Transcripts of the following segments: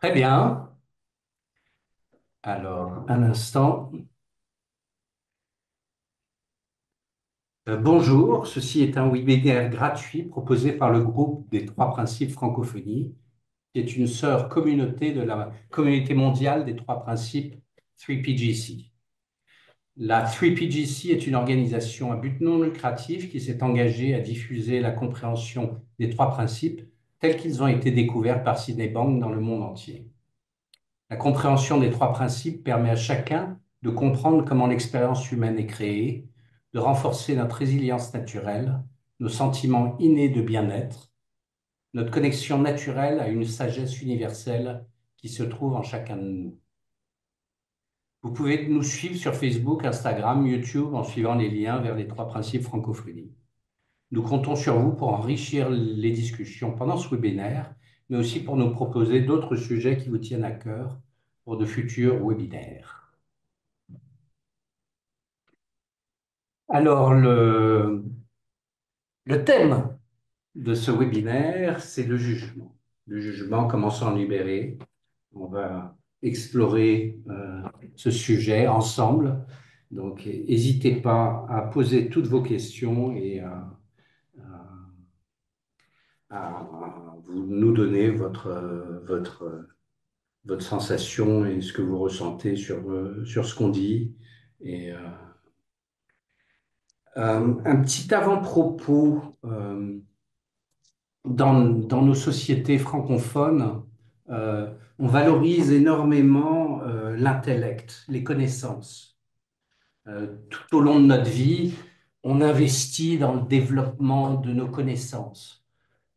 Très bien. Alors, un instant. Bonjour, ceci est un webinaire gratuit proposé par le groupe des Trois Principes Francophonie, qui est une sœur communauté de la communauté mondiale des Trois Principes 3PGC. La 3PGC est une organisation à but non lucratif qui s'est engagée à diffuser la compréhension des trois principes tels qu'ils ont été découverts par Sydney Bank dans le monde entier. La compréhension des trois principes permet à chacun de comprendre comment l'expérience humaine est créée, de renforcer notre résilience naturelle, nos sentiments innés de bien-être, notre connexion naturelle à une sagesse universelle qui se trouve en chacun de nous. Vous pouvez nous suivre sur Facebook, Instagram, YouTube en suivant les liens vers les trois principes francophonie. Nous comptons sur vous pour enrichir les discussions pendant ce webinaire, mais aussi pour nous proposer d'autres sujets qui vous tiennent à cœur pour de futurs webinaires. Alors, le thème de ce webinaire, c'est le jugement. Le jugement, comment s'en libérer. On va explorer ce sujet ensemble. Donc, n'hésitez pas à poser toutes vos questions et à vous nous donner votre sensation et ce que vous ressentez sur ce qu'on dit. Et un petit avant-propos. Dans nos sociétés francophones, on valorise énormément l'intellect, les connaissances. Tout au long de notre vie, on investit dans le développement de nos connaissances,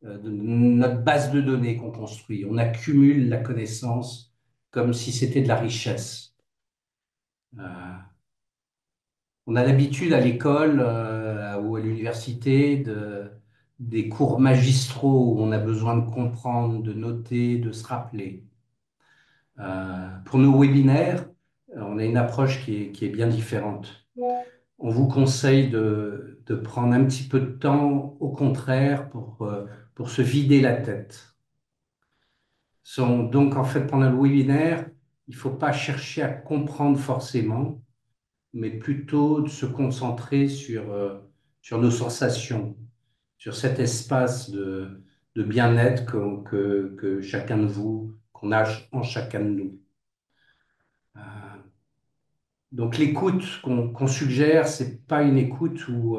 de notre base de données qu'on construit. On accumule la connaissance comme si c'était de la richesse. Euh, on a l'habitude à l'école ou à l'université des cours magistraux où on a besoin de comprendre, de noter, de se rappeler. Pour nos webinaires, on a une approche qui est bien différente. On vous conseille de prendre un petit peu de temps, au contraire, pour se vider la tête. Donc, en fait, pendant le webinaire, il ne faut pas chercher à comprendre forcément, mais plutôt de se concentrer sur nos sensations, sur cet espace de bien-être que chacun de vous, qu'on a en chacun de nous. Euh, donc l'écoute qu'on suggère, c'est pas une écoute où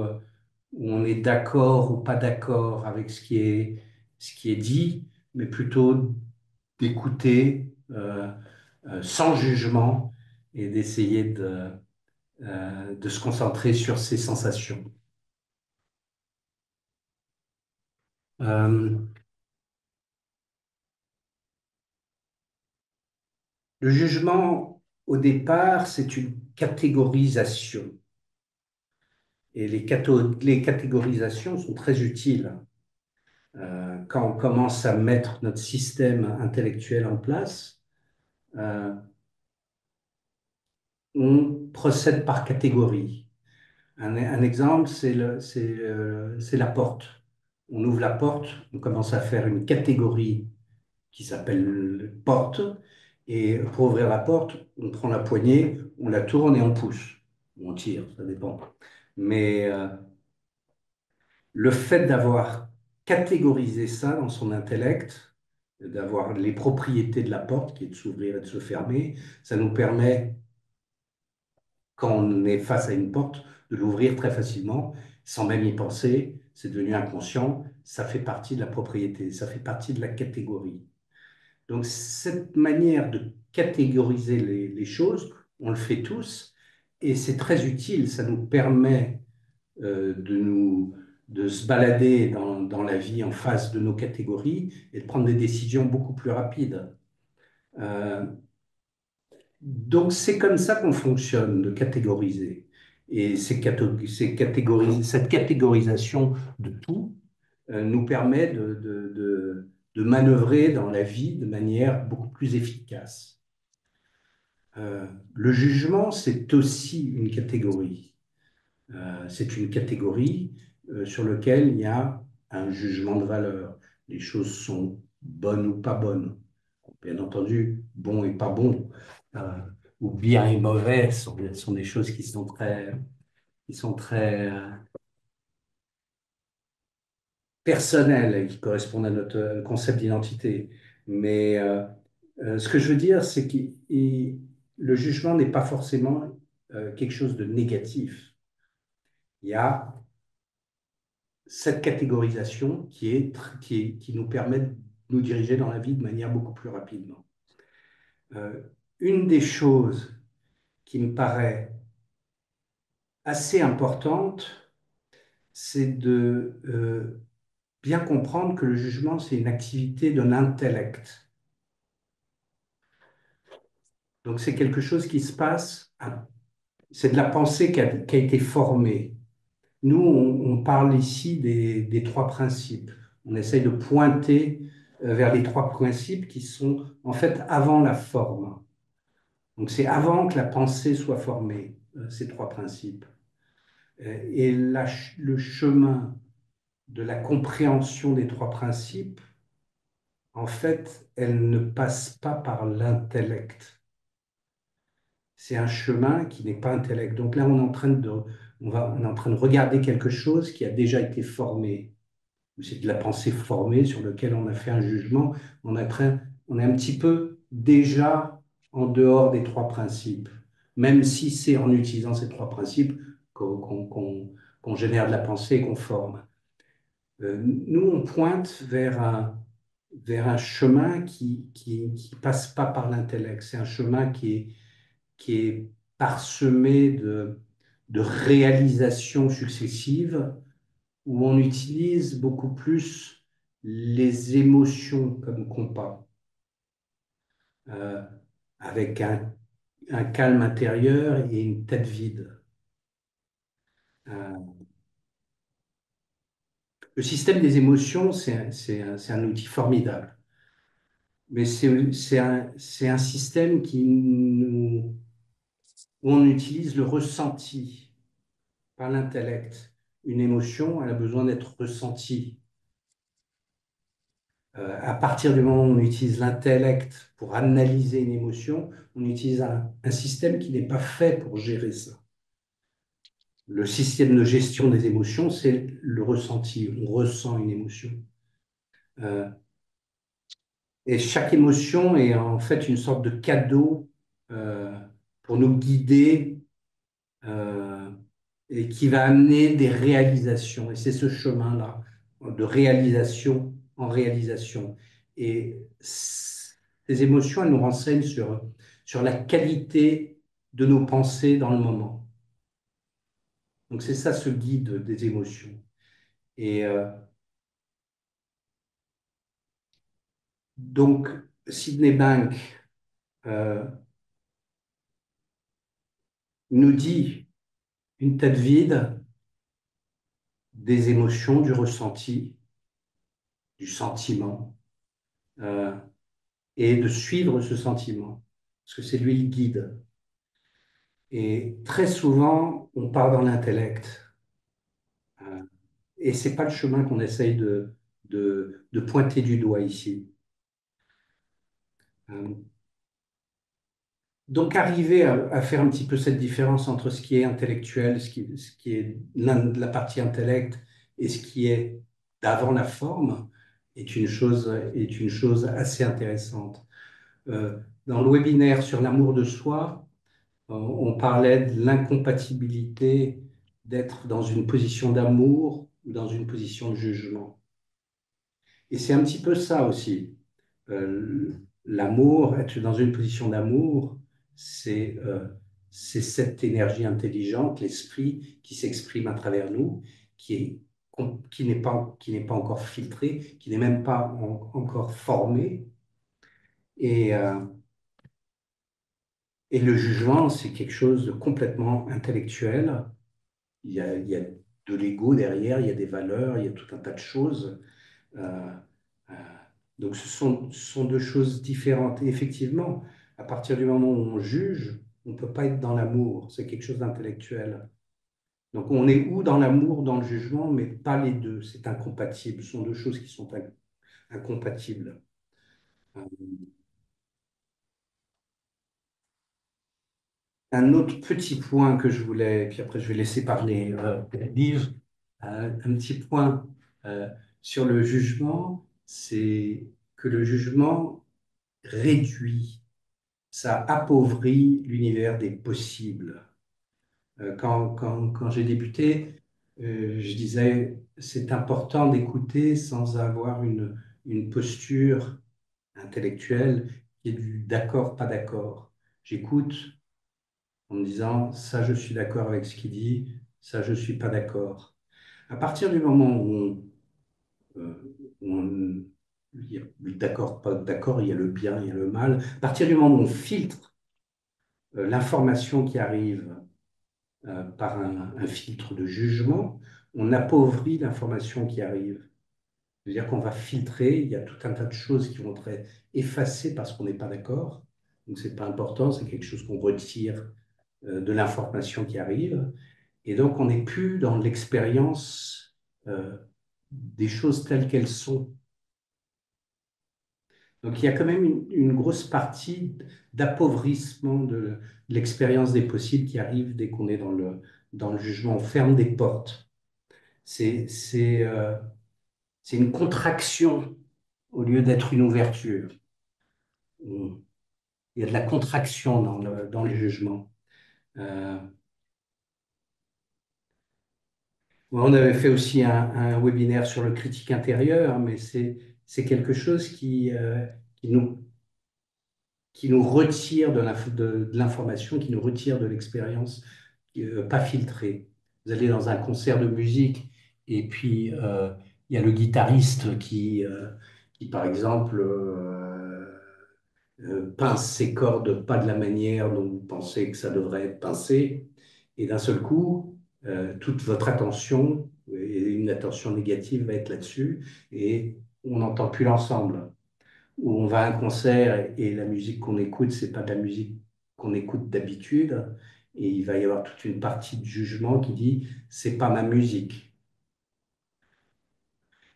on est d'accord ou pas d'accord avec ce qui est dit, mais plutôt d'écouter sans jugement et d'essayer de se concentrer sur ses sensations. Euh, le jugement, au départ, c'est une catégorisation. Et les catégorisations sont très utiles. Quand on commence à mettre notre système intellectuel en place, euh, on procède par catégorie. Un exemple, c'est la porte. On ouvre la porte, on commence à faire une catégorie qui s'appelle porte. Et pour ouvrir la porte, on prend la poignée, on la tourne et on pousse. Ou on tire, ça dépend. Mais le fait d'avoir catégorisé ça dans son intellect, d'avoir les propriétés de la porte, qui est de s'ouvrir et de se fermer, ça nous permet, quand on est face à une porte, de l'ouvrir très facilement, sans même y penser. C'est devenu inconscient, ça fait partie de la propriété, ça fait partie de la catégorie. Donc, cette manière de catégoriser les choses, on le fait tous et c'est très utile. Ça nous permet de se balader dans la vie en face de nos catégories et de prendre des décisions beaucoup plus rapides. Euh, donc, c'est comme ça qu'on fonctionne, de catégoriser. Et cette catégorisation de tout nous permet de manœuvrer dans la vie de manière beaucoup plus efficace. Le jugement, c'est aussi une catégorie. C'est une catégorie sur laquelle il y a un jugement de valeur. Les choses sont bonnes ou pas bonnes. Bien entendu, bon et pas bon, euh, ou bien et mauvais sont des choses qui sont très personnelles et qui correspondent à notre concept d'identité. Mais ce que je veux dire, c'est que le jugement n'est pas forcément quelque chose de négatif. Il y a cette catégorisation qui nous permet de nous diriger dans la vie de manière beaucoup plus rapidement. Euh, une des choses qui me paraît assez importante, c'est de bien comprendre que le jugement, c'est une activité de l'intellect. Donc c'est quelque chose qui se passe, c'est de la pensée qui a été formée. Nous, on parle ici des trois principes. On essaye de pointer vers les trois principes qui sont en fait avant la forme. Donc c'est avant que la pensée soit formée, ces trois principes. Et le chemin de la compréhension des trois principes, en fait, elle ne passe pas par l'intellect. C'est un chemin qui n'est pas intellect. Donc là, on est en train de regarder quelque chose qui a déjà été formé. C'est de la pensée formée sur laquelle on a fait un jugement. On est un petit peu déjà en dehors des trois principes, même si c'est en utilisant ces trois principes qu'on génère de la pensée et qu'on forme. Nous, on pointe vers un chemin qui passe pas par l'intellect. C'est un chemin qui est parsemé de réalisations successives où on utilise beaucoup plus les émotions comme compas, euh, avec un calme intérieur et une tête vide. Euh, le système des émotions, c'est un outil formidable, mais c'est un système où on utilise le ressenti, pas l'intellect. Une émotion, elle a besoin d'être ressentie. À partir du moment où on utilise l'intellect pour analyser une émotion, on utilise un système qui n'est pas fait pour gérer ça. Le système de gestion des émotions, c'est le ressenti. On ressent une émotion. Euh, et chaque émotion est en fait une sorte de cadeau euh, pour nous guider euh, et qui va amener des réalisations. Et c'est ce chemin-là, de réalisation en réalisation. Et ces émotions, elles nous renseignent sur la qualité de nos pensées dans le moment. Donc c'est ça ce guide des émotions. Et donc Sydney Bank euh, nous dit une tête vide des émotions, du ressenti, du sentiment. Euh, et de suivre ce sentiment, parce que c'est lui le guide. Et très souvent, on part dans l'intellect, et c'est pas le chemin qu'on essaye de pointer du doigt ici. Euh, Donc, arriver à faire un petit peu cette différence entre ce qui est intellectuel, ce qui est la partie intellect, et ce qui est d'avant la forme, est une chose assez intéressante. Dans le webinaire sur l'amour de soi, on parlait de l'incompatibilité d'être dans une position d'amour ou dans une position de jugement. Et c'est un petit peu ça aussi. L'amour, être dans une position d'amour, c'est cette énergie intelligente, l'esprit qui s'exprime à travers nous, qui est, qui n'est pas encore filtré, qui n'est même pas encore formé. Et, euh, et le jugement, c'est quelque chose de complètement intellectuel. Il y a de l'ego derrière, il y a des valeurs, il y a tout un tas de choses. Euh, euh, donc ce sont deux choses différentes. Et effectivement, à partir du moment où on juge, on ne peut pas être dans l'amour. C'est quelque chose d'intellectuel. Donc on est ou dans l'amour, dans le jugement, mais pas les deux. C'est incompatible. Ce sont deux choses qui sont incompatibles. un autre petit point que je voulais, puis après je vais laisser parler Liv, un petit point euh, sur le jugement, c'est que le jugement réduit, ça appauvrit l'univers des possibles. Quand j'ai débuté, je disais, c'est important d'écouter sans avoir une posture intellectuelle qui est du d'accord, pas d'accord. J'écoute en me disant, ça, je suis d'accord avec ce qu'il dit, ça, je suis pas d'accord. À partir du moment où il y a d'accord, pas d'accord, il y a le bien, il y a le mal. À partir du moment où on filtre l'information qui arrive par un filtre de jugement, on appauvrit l'information qui arrive. C'est-à-dire qu'on va filtrer, il y a tout un tas de choses qui vont être effacées parce qu'on n'est pas d'accord. Donc, c'est pas important, c'est quelque chose qu'on retire de l'information qui arrive. Et donc, on n'est plus dans l'expérience des choses telles qu'elles sont. Donc, il y a quand même une grosse partie d'appauvrissement de l'expérience des possibles qui arrive dès qu'on est dans le jugement. On ferme des portes. C'est c'est une contraction au lieu d'être une ouverture. Il y a de la contraction dans le jugement. Euh, on avait fait aussi un webinaire sur le critique intérieur, mais c'est quelque chose qui nous, qui nous retire de l'information, qui nous retire de l'expérience, pas filtrée. Vous allez dans un concert de musique et puis il y a le guitariste qui par exemple, pince ses cordes pas de la manière dont vous pensez que ça devrait être pincé. Et d'un seul coup, toute votre attention, et une attention négative va être là-dessus, et on n'entend plus l'ensemble. Ou on va à un concert et la musique qu'on écoute, c'est pas de la musique qu'on écoute d'habitude, et il va y avoir toute une partie de jugement qui dit c'est pas ma musique.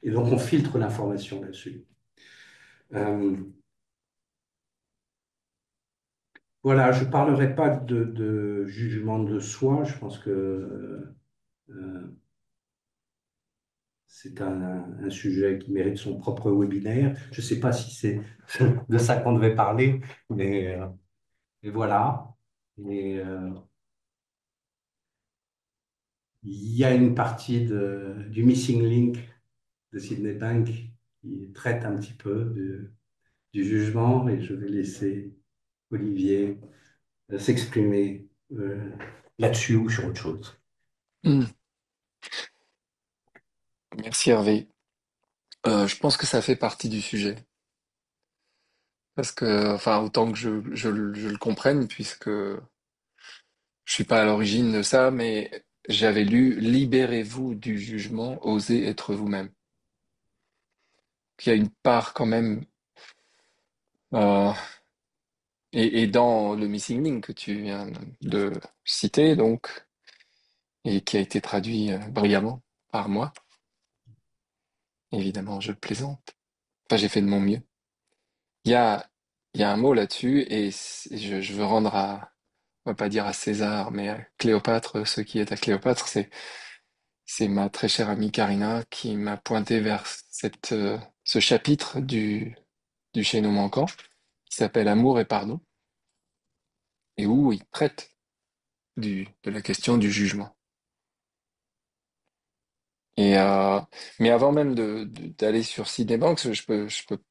Et donc on filtre l'information là-dessus. Euh, voilà, je parlerai pas de jugement de soi. Je pense que c'est un sujet qui mérite son propre webinaire. Je ne sais pas si c'est de ça qu'on devait parler, mais voilà. Et, il y a une partie du Missing Link de Sydney Bank qui traite un petit peu du jugement et je vais laisser Olivier s'exprimer là-dessus ou sur autre chose. Hmm. Merci Hervé. Je pense que ça fait partie du sujet. Parce que, enfin, autant que je le comprenne, puisque je suis pas à l'origine de ça, mais j'avais lu Libérez-vous du jugement, osez être vous-même. Il y a une part quand même, euh, et dans le Missing Link que tu viens de citer, donc, et qui a été traduit brillamment par moi, évidemment, je plaisante. Enfin, j'ai fait de mon mieux. Il y a, il y a un mot là-dessus, et je veux rendre on va pas dire à César, mais à Cléopâtre, ce qui est à Cléopâtre, c'est ma très chère amie Karina qui m'a pointé vers ce chapitre du Chaînon manquant, qui s'appelle Amour et pardon, et où il traite de la question du jugement. Et, mais avant même d'aller sur Sydney Banks, je peux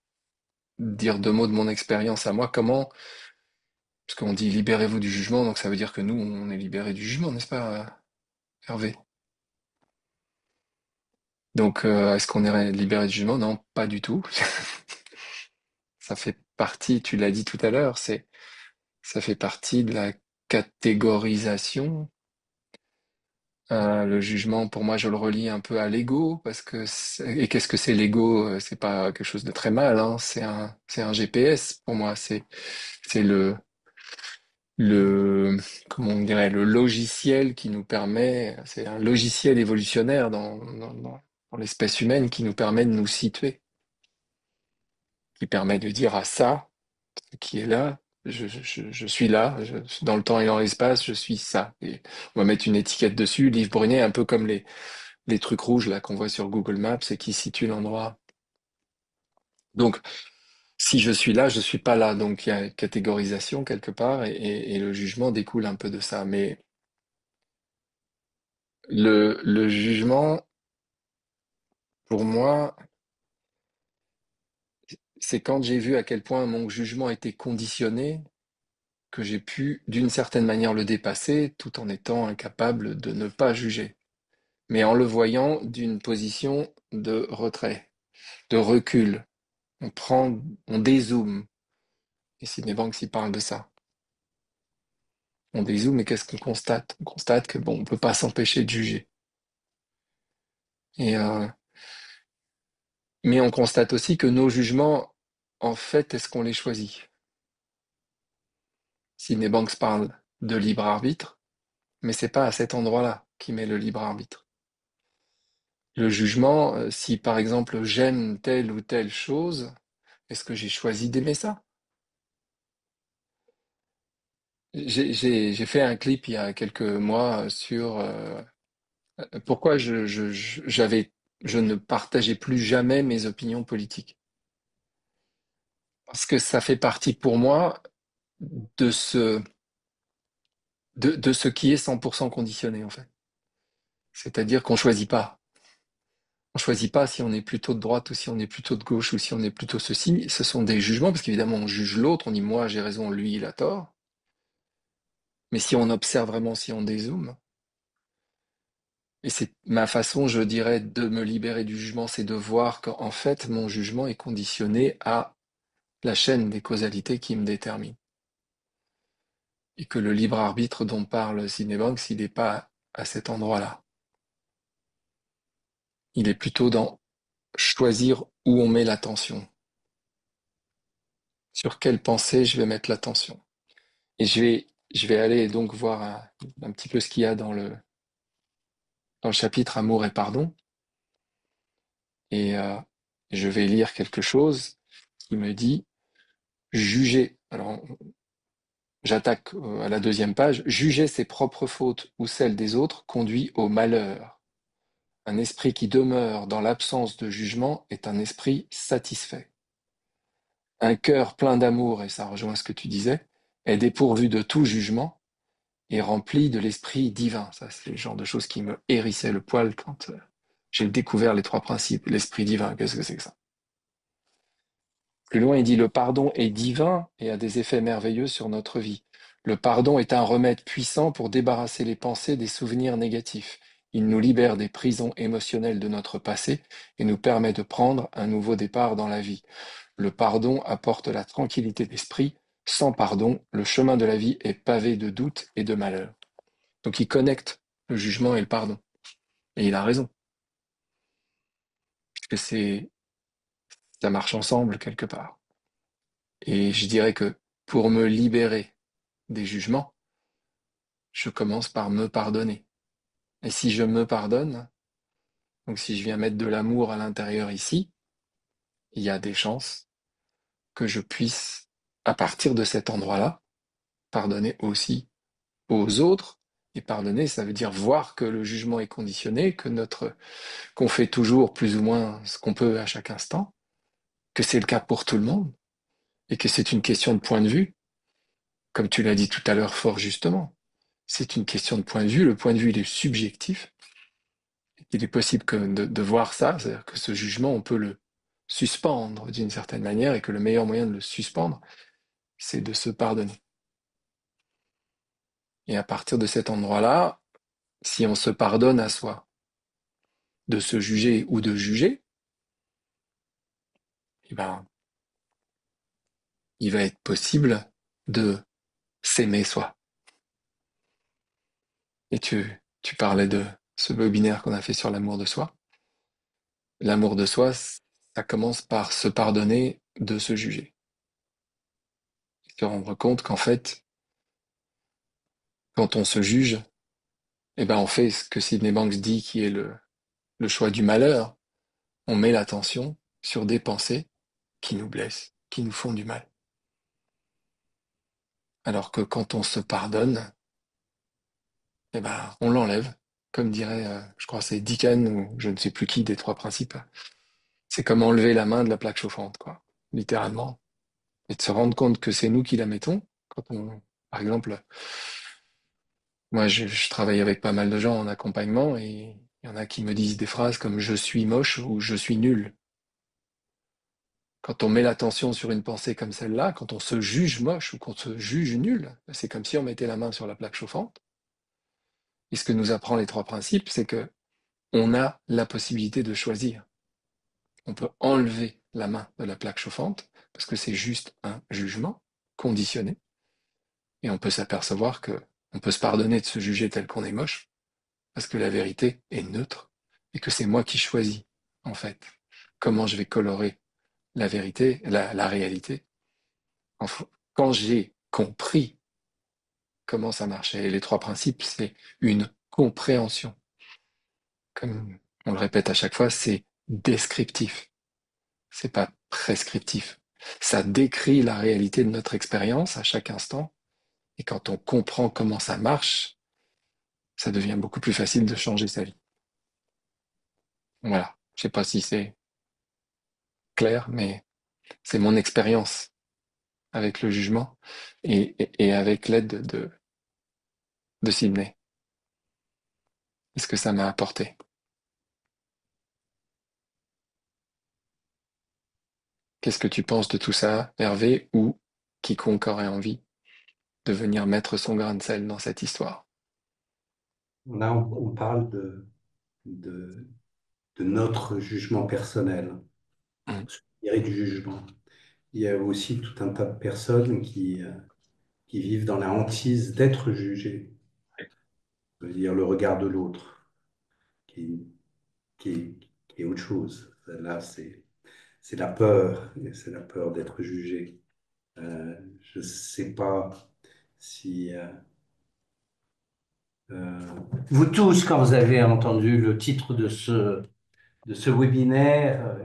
dire deux mots de mon expérience à moi. Parce qu'on dit libérez-vous du jugement, donc ça veut dire que nous, on est libérés du jugement, n'est-ce pas, Hervé? Donc, est-ce qu'on est libéré du jugement? Non, pas du tout. Ça fait partie, tu l'as dit tout à l'heure, ça fait partie de la catégorisation. Le jugement, pour moi, je le relie un peu à l'ego, parce que et qu'est-ce que c'est l'ego? C'est pas quelque chose de très mal, hein. C'est un GPS pour moi. C'est le, comment on dirait, le logiciel qui nous permet, c'est un logiciel évolutionnaire dans l'espèce humaine qui nous permet de nous situer, qui permet de dire à ça, ce qui est là, je suis là, dans le temps et dans l'espace, je suis ça. Et on va mettre une étiquette dessus, livre Brunet, un peu comme les trucs rouges là qu'on voit sur Google Maps et qui situent l'endroit. Donc, si je suis là, je suis pas là. Donc, il y a catégorisation quelque part et le jugement découle un peu de ça. Mais le jugement, pour moi, c'est quand j'ai vu à quel point mon jugement était conditionné que j'ai pu, d'une certaine manière, le dépasser tout en étant incapable de ne pas juger, mais en le voyant d'une position de retrait, de recul. On prend, on dézoome. Et Sydney Banks, il parle de ça. On dézoome et qu'est-ce qu'on constate? On constate que bon, on peut pas s'empêcher de juger. Et mais on constate aussi que nos jugements, en fait, est-ce qu'on les choisit? Sydney Banks parle de libre arbitre, mais c'est pas à cet endroit-là qu'il met le libre arbitre. Le jugement, si par exemple j'aime telle ou telle chose, est-ce que j'ai choisi d'aimer ça? J'ai fait un clip il y a quelques mois sur pourquoi je ne partageais plus jamais mes opinions politiques. Parce que ça fait partie pour moi de de ce qui est 100% conditionné, en fait. C'est-à-dire qu'on choisit pas. On choisit pas si on est plutôt de droite ou si on est plutôt de gauche ou si on est plutôt ceci. Ce sont des jugements, parce qu'évidemment, on juge l'autre, on dit moi j'ai raison, lui il a tort. Mais si on observe vraiment, si on dézoome, et c'est ma façon, je dirais, de me libérer du jugement, c'est de voir qu'en fait, mon jugement est conditionné à la chaîne des causalités qui me détermine. Et que le libre arbitre dont parle Sidney Banks, il n'est pas à cet endroit-là. Il est plutôt dans choisir où on met l'attention. Sur quelle pensée je vais mettre l'attention. Et je vais aller donc voir un petit peu ce qu'il y a dans le chapitre Amour et pardon. Et je vais lire quelque chose qui me dit juger. Alors, j'attaque à la deuxième page. Juger ses propres fautes ou celles des autres conduit au malheur. Un esprit qui demeure dans l'absence de jugement est un esprit satisfait. Un cœur plein d'amour, et ça rejoint ce que tu disais, est dépourvu de tout jugement et rempli de l'esprit divin. Ça, c'est le genre de choses qui me hérissait le poil quand j'ai découvert les trois principes. L'esprit divin, qu'est-ce que c'est que ça? Plus loin, il dit le pardon est divin et a des effets merveilleux sur notre vie. Le pardon est un remède puissant pour débarrasser les pensées des souvenirs négatifs. Il nous libère des prisons émotionnelles de notre passé et nous permet de prendre un nouveau départ dans la vie. Le pardon apporte la tranquillité d'esprit. Sans pardon, le chemin de la vie est pavé de doutes et de malheurs. Donc il connecte le jugement et le pardon. Et il a raison. Parce que ça marche ensemble quelque part. Et je dirais que pour me libérer des jugements, je commence par me pardonner. Et si je me pardonne, donc si je viens mettre de l'amour à l'intérieur ici, il y a des chances que je puisse, à partir de cet endroit-là, pardonner aussi aux autres. Et pardonner, ça veut dire voir que le jugement est conditionné, qu'on fait toujours plus ou moins ce qu'on peut à chaque instant, que c'est le cas pour tout le monde, et que c'est une question de point de vue, comme tu l'as dit tout à l'heure fort justement. C'est une question de point de vue. Le point de vue, il est subjectif. Il est possible que de voir ça, c'est-à-dire que ce jugement, on peut le suspendre d'une certaine manière et que le meilleur moyen de le suspendre, c'est de se pardonner. Et à partir de cet endroit-là, si on se pardonne à soi de se juger ou de juger, eh ben, il va être possible de s'aimer soi. Et tu parlais de ce webinaire qu'on a fait sur l'amour de soi. L'amour de soi, ça commence par se pardonner de se juger. Se rendre compte qu'en fait, quand on se juge, eh ben on fait ce que Sydney Banks dit qui est le choix du malheur. On met l'attention sur des pensées qui nous blessent, qui nous font du mal. Alors que quand on se pardonne, eh ben, on l'enlève. Comme dirait, je crois, c'est Dickens ou je ne sais plus qui des trois principes. C'est comme enlever la main de la plaque chauffante, quoi, littéralement. Et de se rendre compte que c'est nous qui la mettons. Quand on, par exemple, moi, je travaille avec pas mal de gens en accompagnement et il y en a qui me disent des phrases comme je suis moche ou je suis nul. Quand on met l'attention sur une pensée comme celle-là, quand on se juge moche ou qu'on se juge nul, c'est comme si on mettait la main sur la plaque chauffante. Et ce que nous apprend les trois principes, c'est que on a la possibilité de choisir. On peut enlever la main de la plaque chauffante parce que c'est juste un jugement conditionné et on peut s'apercevoir que on peut se pardonner de se juger tel qu'on est moche parce que la vérité est neutre et que c'est moi qui choisis en fait comment je vais colorer la vérité, la réalité. Enfin, quand j'ai compris comment ça marchait, et les trois principes, c'est une compréhension. Comme on le répète à chaque fois, c'est descriptif. C'est pas prescriptif. Ça décrit la réalité de notre expérience à chaque instant. Et quand on comprend comment ça marche, ça devient beaucoup plus facile de changer sa vie. Voilà. Je sais pas si c'est clair, mais c'est mon expérience avec le jugement et avec l'aide de Sydney. Est-ce que ça m'a apporté? Qu'est-ce que tu penses de tout ça, Hervé, ou quiconque aurait envie de venir mettre son grain de sel dans cette histoire? Là, on parle de, de notre jugement personnel, Mm. et du jugement. Il y a aussi tout un tas de personnes qui vivent dans la hantise d'être jugées, c'est-à-dire le regard de l'autre, qui, qui est autre chose. Là, c'est la peur, c'est la peur d'être jugé. Je ne sais pas si euh, vous tous, quand vous avez entendu le titre de ce webinaire,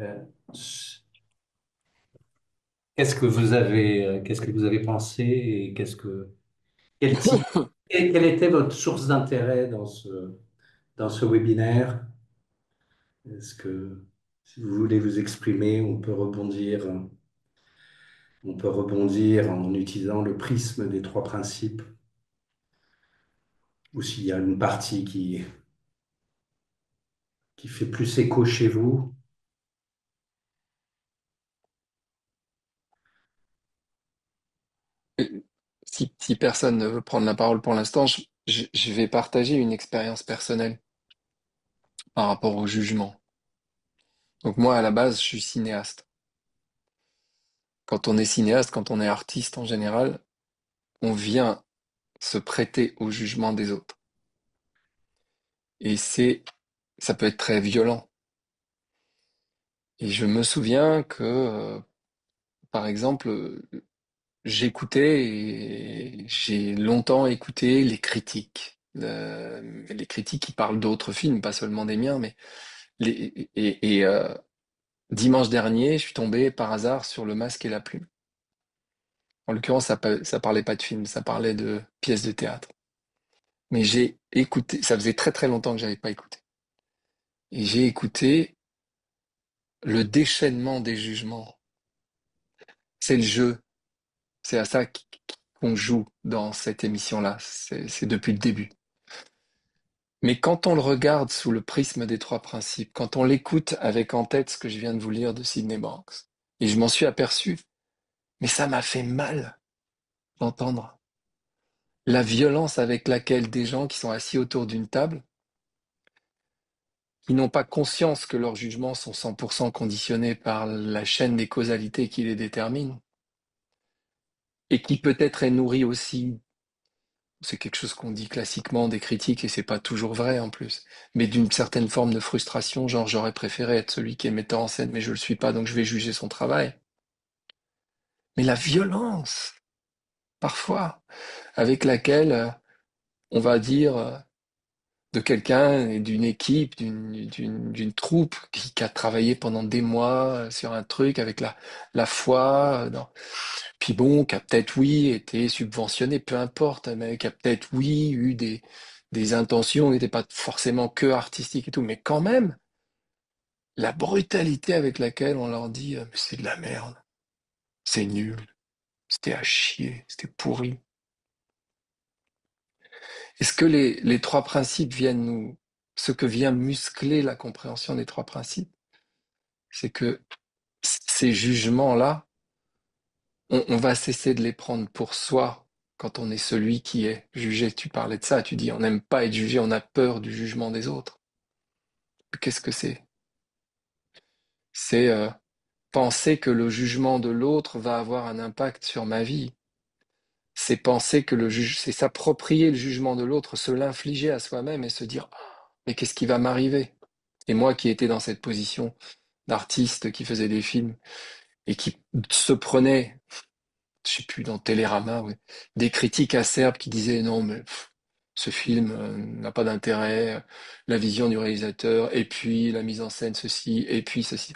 qu'est-ce que vous avez pensé et quel type, quelle était votre source d'intérêt dans ce webinaire? Est-ce que, si vous voulez vous exprimer, on peut rebondir en utilisant le prisme des trois principes, ou s'il y a une partie qui fait plus écho chez vous. Si personne ne veut prendre la parole pour l'instant, je vais partager une expérience personnelle par rapport au jugement. Donc moi, à la base, je suis cinéaste. Quand on est cinéaste, quand on est artiste en général, on vient se prêter au jugement des autres. Et ça peut être très violent. Et je me souviens que, par exemple, j'écoutais et j'ai longtemps écouté les critiques. Les critiques qui parlent d'autres films, pas seulement des miens, mais dimanche dernier, je suis tombé par hasard sur Le Masque et la Plume. En l'occurrence, ça parlait pas de film, ça parlait de pièces de théâtre. Mais j'ai écouté, ça faisait très très longtemps que j'avais pas écouté. Et j'ai écouté le déchaînement des jugements. C'est le jeu. C'est à ça qu'on joue dans cette émission-là. C'est depuis le début. Mais quand on le regarde sous le prisme des trois principes, quand on l'écoute avec en tête ce que je viens de vous lire de Sydney Banks, et je m'en suis aperçu, mais ça m'a fait mal d'entendre la violence avec laquelle des gens qui sont assis autour d'une table, qui n'ont pas conscience que leurs jugements sont 100% conditionnés par la chaîne des causalités qui les détermine, et qui peut-être est nourrie aussi, c'est quelque chose qu'on dit classiquement des critiques, et c'est pas toujours vrai en plus, mais d'une certaine forme de frustration, genre j'aurais préféré être celui qui est metteur en scène, mais je le suis pas, donc je vais juger son travail. Mais la violence, parfois, avec laquelle on va dire de quelqu'un et d'une équipe, d'une troupe qui a travaillé pendant des mois sur un truc avec la foi. Puis bon, qui a peut-être, oui, été subventionné, peu importe, mais qui a peut-être, oui, eu des intentions qui n'étaient pas forcément que artistiques et tout, mais quand même, la brutalité avec laquelle on leur dit mais c'est de la merde, c'est nul, c'était à chier, c'était pourri. Est-ce que les trois principes viennent nous... Ce que vient muscler la compréhension des trois principes, c'est que ces jugements-là, on va cesser de les prendre pour soi quand on est celui qui est jugé. Tu parlais de ça, tu dis on n'aime pas être jugé, on a peur du jugement des autres. Qu'est-ce que c'est? C'est penser que le jugement de l'autre va avoir un impact sur ma vie. C'est penser que c'est s'approprier le jugement de l'autre, se l'infliger à soi-même et se dire mais qu'est-ce qui va m'arriver? Et moi qui étais dans cette position d'artiste qui faisait des films et qui se prenait, je sais plus, dans Télérama, ouais, des critiques acerbes qui disaient non mais ce film n'a pas d'intérêt, la vision du réalisateur, et puis la mise en scène ceci, et puis ceci.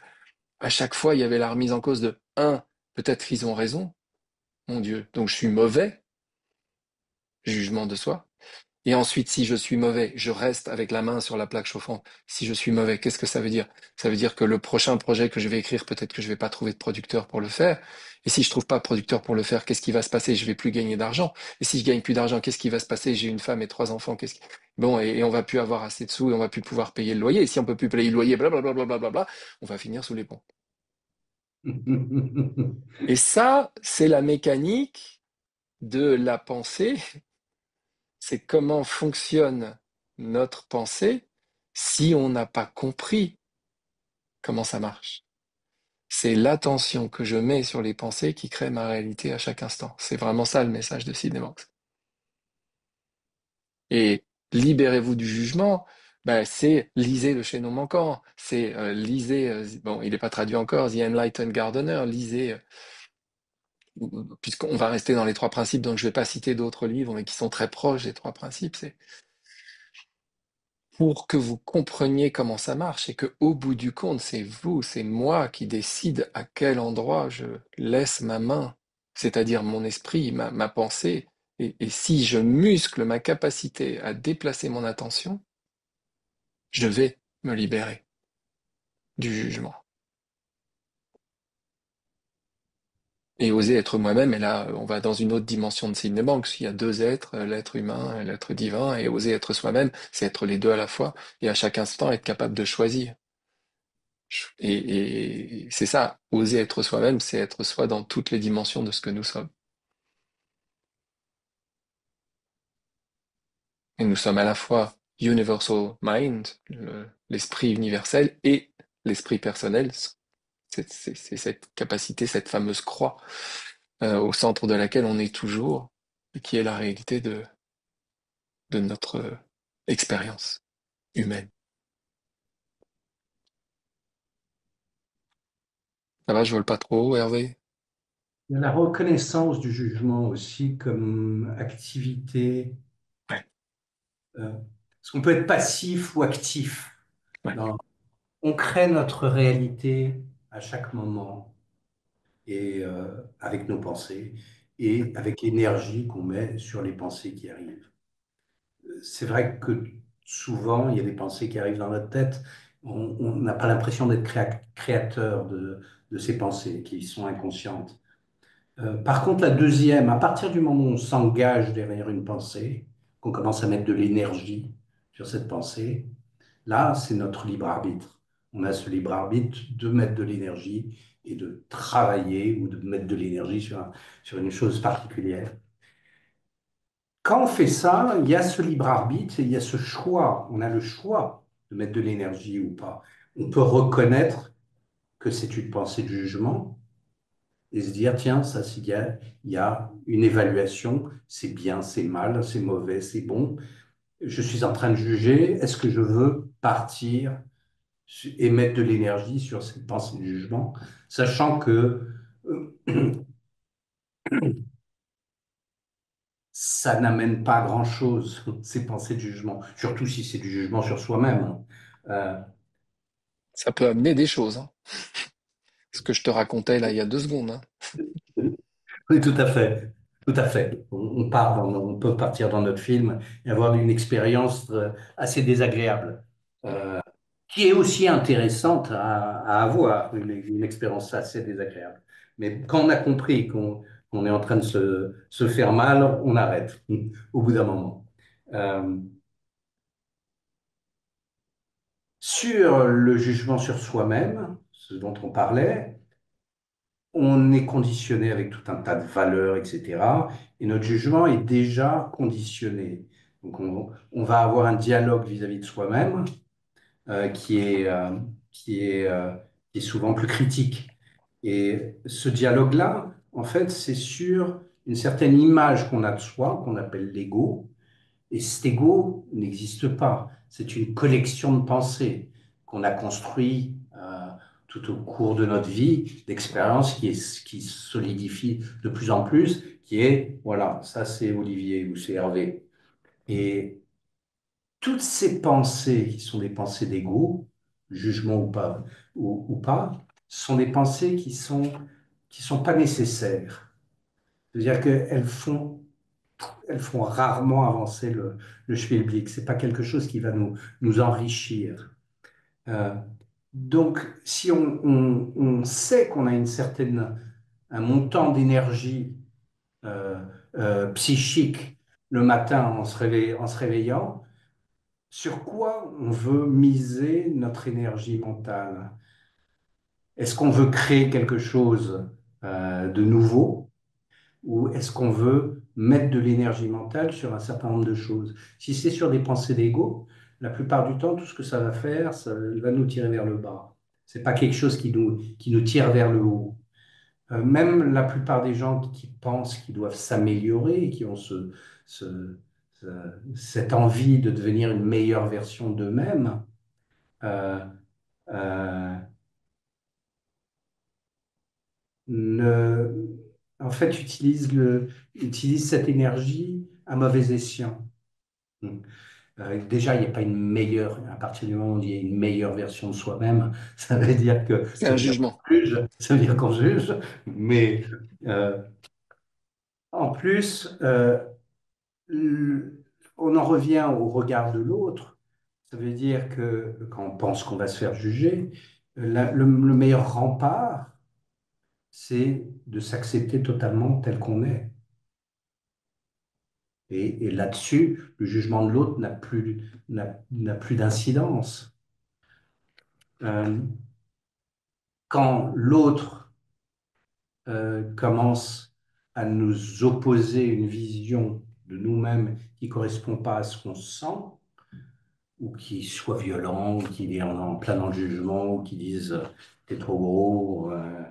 À chaque fois, il y avait la remise en cause de un, peut-être qu'ils ont raison, mon Dieu, donc je suis mauvais, jugement de soi. Et ensuite, si je suis mauvais, je reste avec la main sur la plaque chauffante. Si je suis mauvais, qu'est-ce que ça veut dire? Ça veut dire que le prochain projet que je vais écrire, peut-être que je vais pas trouver de producteur pour le faire. Et si je trouve pas de producteur pour le faire, qu'est-ce qui va se passer? Je vais plus gagner d'argent. Et si je gagne plus d'argent, qu'est-ce qui va se passer? J'ai une femme et trois enfants. Bon, et on va plus avoir assez de sous et on va plus pouvoir payer le loyer. Et si on peut plus payer le loyer, blablabla, blablabla, on va finir sous les ponts. Et ça, c'est la mécanique de la pensée, c'est comment fonctionne notre pensée si on n'a pas compris comment ça marche. C'est l'attention que je mets sur les pensées qui crée ma réalité à chaque instant. C'est vraiment ça le message de Sidney Banks. Et libérez-vous du jugement, ben, c'est lisez le chaînon manquant, c'est lisez, bon, il n'est pas traduit encore, The Enlightened Gardener, lisez, puisqu'on va rester dans les trois principes, donc je ne vais pas citer d'autres livres, mais qui sont très proches des trois principes, c'est pour que vous compreniez comment ça marche et que au bout du compte, c'est vous, c'est moi qui décide à quel endroit je laisse ma main, c'est-à-dire mon esprit, ma pensée. Et si je muscle ma capacité à déplacer mon attention, je vais me libérer du jugement et oser être moi-même. Et là, on va dans une autre dimension de Sydney Banks. Il y a deux êtres, l'être humain et l'être divin, et oser être soi-même, c'est être les deux à la fois et à chaque instant être capable de choisir. Et c'est ça, oser être soi-même, c'est être soi dans toutes les dimensions de ce que nous sommes. Et nous sommes à la fois universal mind, l'esprit universel, et l'esprit personnel. C'est cette capacité, cette fameuse croix au centre de laquelle on est toujours, et qui est la réalité de notre expérience humaine. Ça va, je vole pas trop, Hervé? Il y a la reconnaissance du jugement aussi comme activité. Ouais, Parce qu'on peut être passif ou actif. ouais, On crée notre réalité à chaque moment et avec nos pensées et avec l'énergie qu'on met sur les pensées qui arrivent. C'est vrai que souvent, il y a des pensées qui arrivent dans notre tête. On n'a pas l'impression d'être créateur de ces pensées qui sont inconscientes. Par contre, la deuxième, à partir du moment où on s'engage derrière une pensée, qu'on commence à mettre de l'énergie sur cette pensée, là, c'est notre libre arbitre. On a ce libre arbitre de mettre de l'énergie et de travailler ou de mettre de l'énergie sur une chose particulière. Quand on fait ça, il y a ce libre arbitre et il y a ce choix. On a le choix de mettre de l'énergie ou pas. On peut reconnaître que c'est une pensée de jugement et se dire, tiens, ça, il y a une évaluation, c'est bien, c'est mal, c'est mauvais, c'est bon. Je suis en train de juger, est-ce que je veux partir et mettre de l'énergie sur cette pensée de jugement, sachant que ça n'amène pas à grand-chose, ces pensées de jugement, surtout si c'est du jugement sur soi-même, hein. Ça peut amener des choses, hein. Ce que je te racontais là il y a 2 secondes, hein. Oui, tout à fait. Tout à fait. On peut partir dans notre film et avoir une expérience assez désagréable, euh, qui est aussi intéressante à avoir, une expérience assez désagréable. Mais quand on a compris qu'on est en train de se faire mal, on arrête au bout d'un moment. Euh, sur le jugement sur soi-même, ce dont on parlait, on est conditionné avec tout un tas de valeurs, etc. Et notre jugement est déjà conditionné. Donc on va avoir un dialogue vis-à-vis de soi-même euh, qui est, euh, qui est, euh, qui est souvent plus critique. Et ce dialogue-là, en fait, c'est sur une certaine image qu'on a de soi, qu'on appelle l'ego, et cet ego n'existe pas. C'est une collection de pensées qu'on a construit tout au cours de notre vie, d'expériences qui solidifie de plus en plus, qui est, voilà, ça c'est Olivier ou c'est Hervé. Et toutes ces pensées qui sont des pensées d'ego, jugement ou pas, sont des pensées qui sont pas nécessaires. C'est-à-dire elles font rarement avancer le schmilblick. C'est pas quelque chose qui va nous enrichir. Euh, donc, si on sait qu'on a un montant d'énergie euh, psychique le matin en se réveillant, sur quoi on veut miser notre énergie mentale? Est-ce qu'on veut créer quelque chose de nouveau? Ou est-ce qu'on veut mettre de l'énergie mentale sur un certain nombre de choses? Si c'est sur des pensées d'ego, la plupart du temps, tout ce que ça va faire, ça va nous tirer vers le bas. C'est pas quelque chose qui nous tire vers le haut. Même la plupart des gens qui pensent qu'ils doivent s'améliorer, qui ont cette envie de devenir une meilleure version d'eux-mêmes, euh, euh, ne, en fait, utilisent cette énergie à mauvais escient. Déjà, il n'y a pas une meilleure, à partir du moment où il y a une meilleure version de soi-même, C'est ça un veut dire qu'on jugement. juge, ça veut dire qu'on juge, mais euh, en plus, l- on en revient au regard de l'autre. Ça veut dire que quand on pense qu'on va se faire juger, le meilleur rempart, c'est de s'accepter totalement tel qu'on est. Et là-dessus, le jugement de l'autre n'a plus d'incidence. Euh, Quand l'autre commence à nous opposer une vision de nous-mêmes qui ne correspond pas à ce qu'on sent, ou qui soit violent, ou qui est en plein dans le jugement, ou qui disent t'es trop gros. Euh,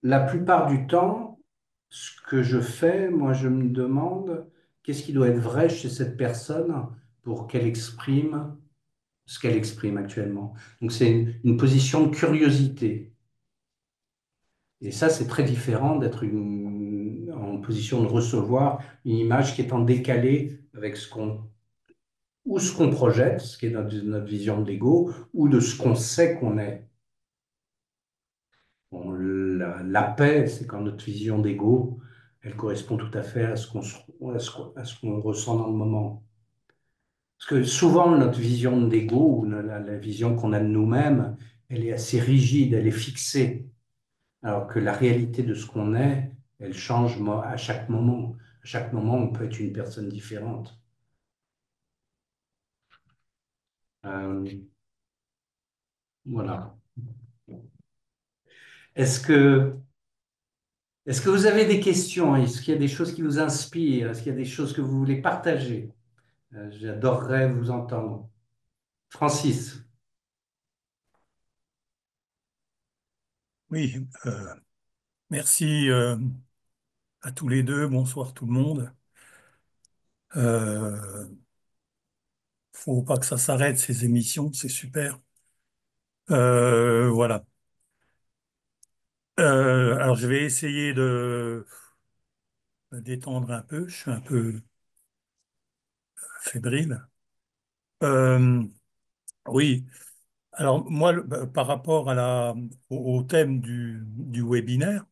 la plupart du temps, ce que je fais, moi, je me demande qu'est-ce qui doit être vrai chez cette personne pour qu'elle exprime ce qu'elle exprime actuellement. Donc c'est une position de curiosité. Et ça, c'est très différent d'être en position de recevoir une image qui est en décalé avec ce qu'on projette, ce qui est notre vision de l'ego, ou de ce qu'on sait qu'on est. Bon, la paix, c'est quand notre vision d'ego, elle correspond tout à fait à ce qu'on ressent dans le moment. Parce que souvent, notre vision d'ego, ou la vision qu'on a de nous-mêmes, elle est assez rigide, elle est fixée. Alors que la réalité de ce qu'on est, elle change à chaque moment. À chaque moment, on peut être une personne différente. Euh, voilà. Est-ce que, est-ce que vous avez des questions? Est-ce qu'il y a des choses qui vous inspirent? Est-ce qu'il y a des choses que vous voulez partager? J'adorerais vous entendre. Francis. Oui, merci à tous les deux. Bonsoir tout le monde. Euh, Faut pas que ça s'arrête ces émissions, c'est super. Voilà. Alors je vais essayer me détendre un peu. Je suis un peu fébrile. Euh, oui. Alors moi, par rapport au thème du webinaire,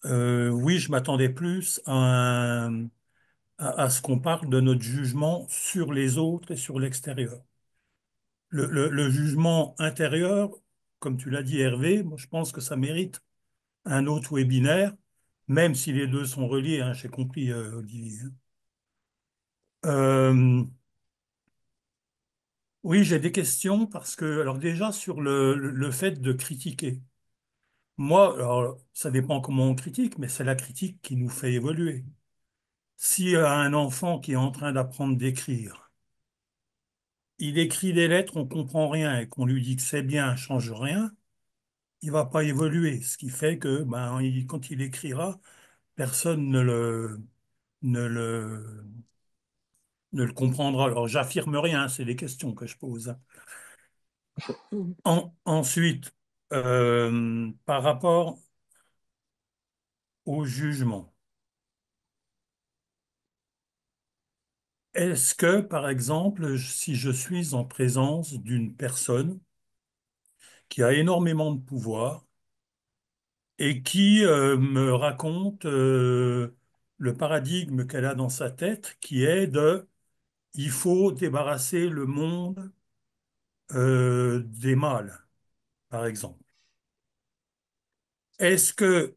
oui, je m'attendais plus à ce qu'on parle de notre jugement sur les autres et sur l'extérieur. Le jugement intérieur, comme tu l'as dit, Hervé, moi, je pense que ça mérite un autre webinaire, même si les deux sont reliés, hein, j'ai compris, Olivier. Euh, oui, j'ai des questions parce que, alors déjà, sur le fait de critiquer. Moi, alors, ça dépend comment on critique, mais c'est la critique qui nous fait évoluer. Si un enfant qui est en train d'apprendre d'écrire, il écrit des lettres, on comprend rien et qu'on lui dit que c'est bien, change rien, il va pas évoluer. Ce qui fait que, ben, quand il écrira, personne ne ne le comprendra. Alors, j'affirme rien, c'est des questions que je pose. Ensuite, par rapport au jugement, est-ce que, par exemple, si je suis en présence d'une personne qui a énormément de pouvoir et qui me raconte le paradigme qu'elle a dans sa tête, qui est de il faut débarrasser le monde des mâles, par exemple. Est-ce que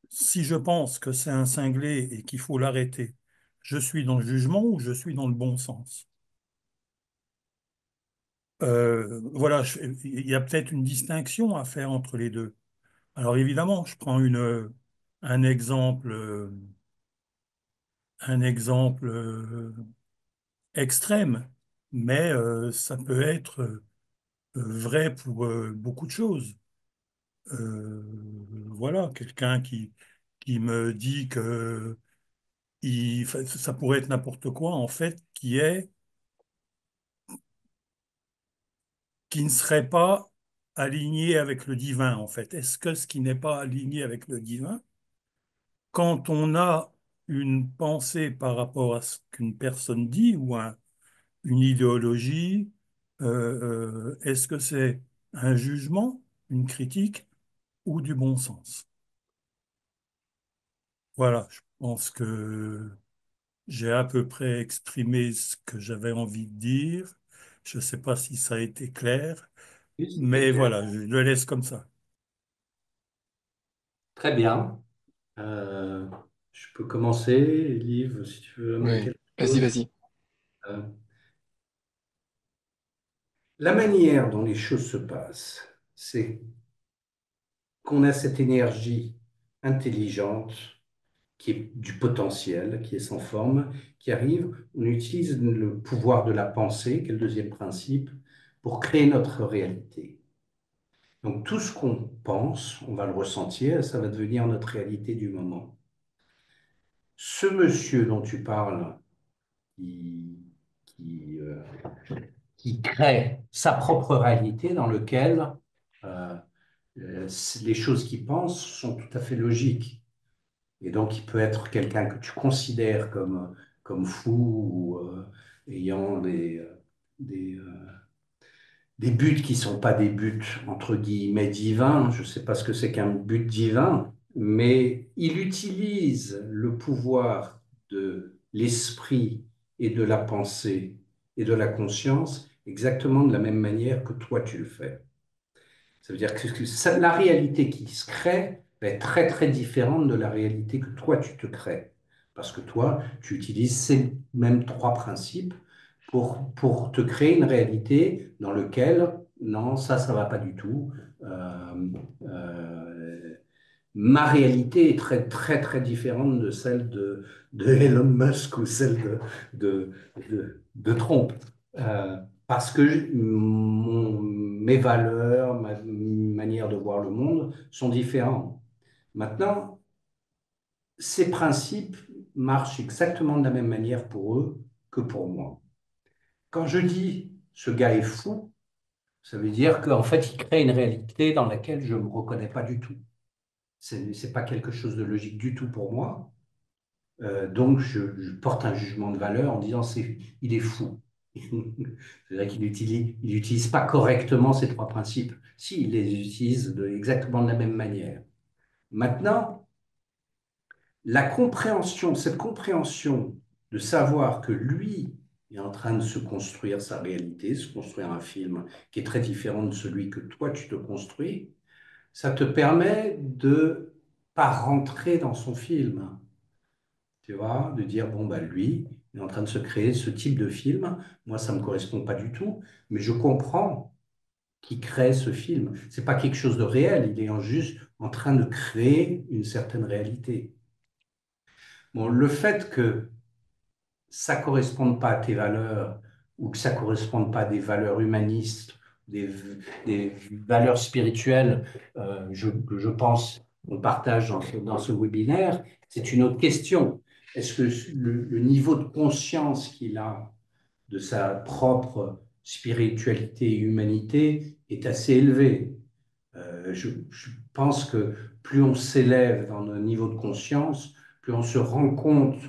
si je pense que c'est un cinglé et qu'il faut l'arrêter, je suis dans le jugement ou je suis dans le bon sens? Voilà, il y a peut-être une distinction à faire entre les deux. Alors évidemment, je prends un exemple, un exemple extrême, mais ça peut être vrai pour beaucoup de choses. Euh, voilà, quelqu'un qui me dit que ça pourrait être n'importe quoi, en fait, qui ne serait pas aligné avec le divin, en fait. Est-ce que ce qui n'est pas aligné avec le divin, quand on a une pensée par rapport à ce qu'une personne dit ou une idéologie, est-ce que c'est un jugement, une critique ou du bon sens? Voilà, je pense que j'ai à peu près exprimé ce que j'avais envie de dire. Je ne sais pas si ça a été clair, Oui, c'était mais clair. voilà, je le laisse comme ça. Très bien. Euh, je peux commencer, Liv, si tu veux amener Oui, quelque vas-y, chose. vas-y. Euh, la manière dont les choses se passent, c'est qu'on a cette énergie intelligente qui est du potentiel, qui est sans forme, qui arrive. On utilise le pouvoir de la pensée, qui est le deuxième principe, pour créer notre réalité. Donc tout ce qu'on pense, on va le ressentir, et ça va devenir notre réalité du moment. Ce monsieur dont tu parles, qui, qui, euh, qui crée sa propre réalité dans lequel euh, les choses qu'il pense sont tout à fait logiques. Et donc, il peut être quelqu'un que tu considères comme fou ou ayant des, euh, des buts qui ne sont pas des buts, entre guillemets, divins. Je ne sais pas ce que c'est qu'un but divin, mais il utilise le pouvoir de l'esprit et de la pensée et de la conscience exactement de la même manière que toi tu le fais. Ça veut dire que la réalité qui se crée va être très très différente de la réalité que toi tu te crées. Parce que toi, tu utilises ces mêmes trois principes pour te créer une réalité dans laquelle, non, ça va pas du tout. Euh, euh, Ma réalité est très très très différente de celle de Elon Musk ou celle de, de Trump. Parce que mes valeurs, ma manière de voir le monde sont différentes. Maintenant, ces principes marchent exactement de la même manière pour eux que pour moi. Quand je dis ce gars est fou, ça veut dire qu'en fait, il crée une réalité dans laquelle je ne me reconnais pas du tout. c'est pas quelque chose de logique du tout pour moi. Donc, je porte un jugement de valeur en disant il est fou. C'est-à-dire il utilise pas correctement ces trois principes. Si, il les utilise exactement de la même manière. Maintenant, cette compréhension de savoir que lui est en train de se construire sa réalité, se construire un film qui est très différent de celui que toi tu te construis, ça te permet de pas rentrer dans son film. Tu vois, de dire, bon, bah, lui, il est en train de se créer ce type de film. Moi, ça ne me correspond pas du tout, mais je comprends qu'il crée ce film. C'est pas quelque chose de réel, il est juste en train de créer une certaine réalité. Bon, le fait que ça corresponde pas à tes valeurs ou que ça corresponde pas à des valeurs humanistes, des, des valeurs spirituelles, je pense qu'on partage dans ce webinaire, c'est une autre question. Est-ce que le niveau de conscience qu'il a de sa propre spiritualité et humanité est assez élevé? Je pense que plus on s'élève dans nos niveaux de conscience, plus on se rend compte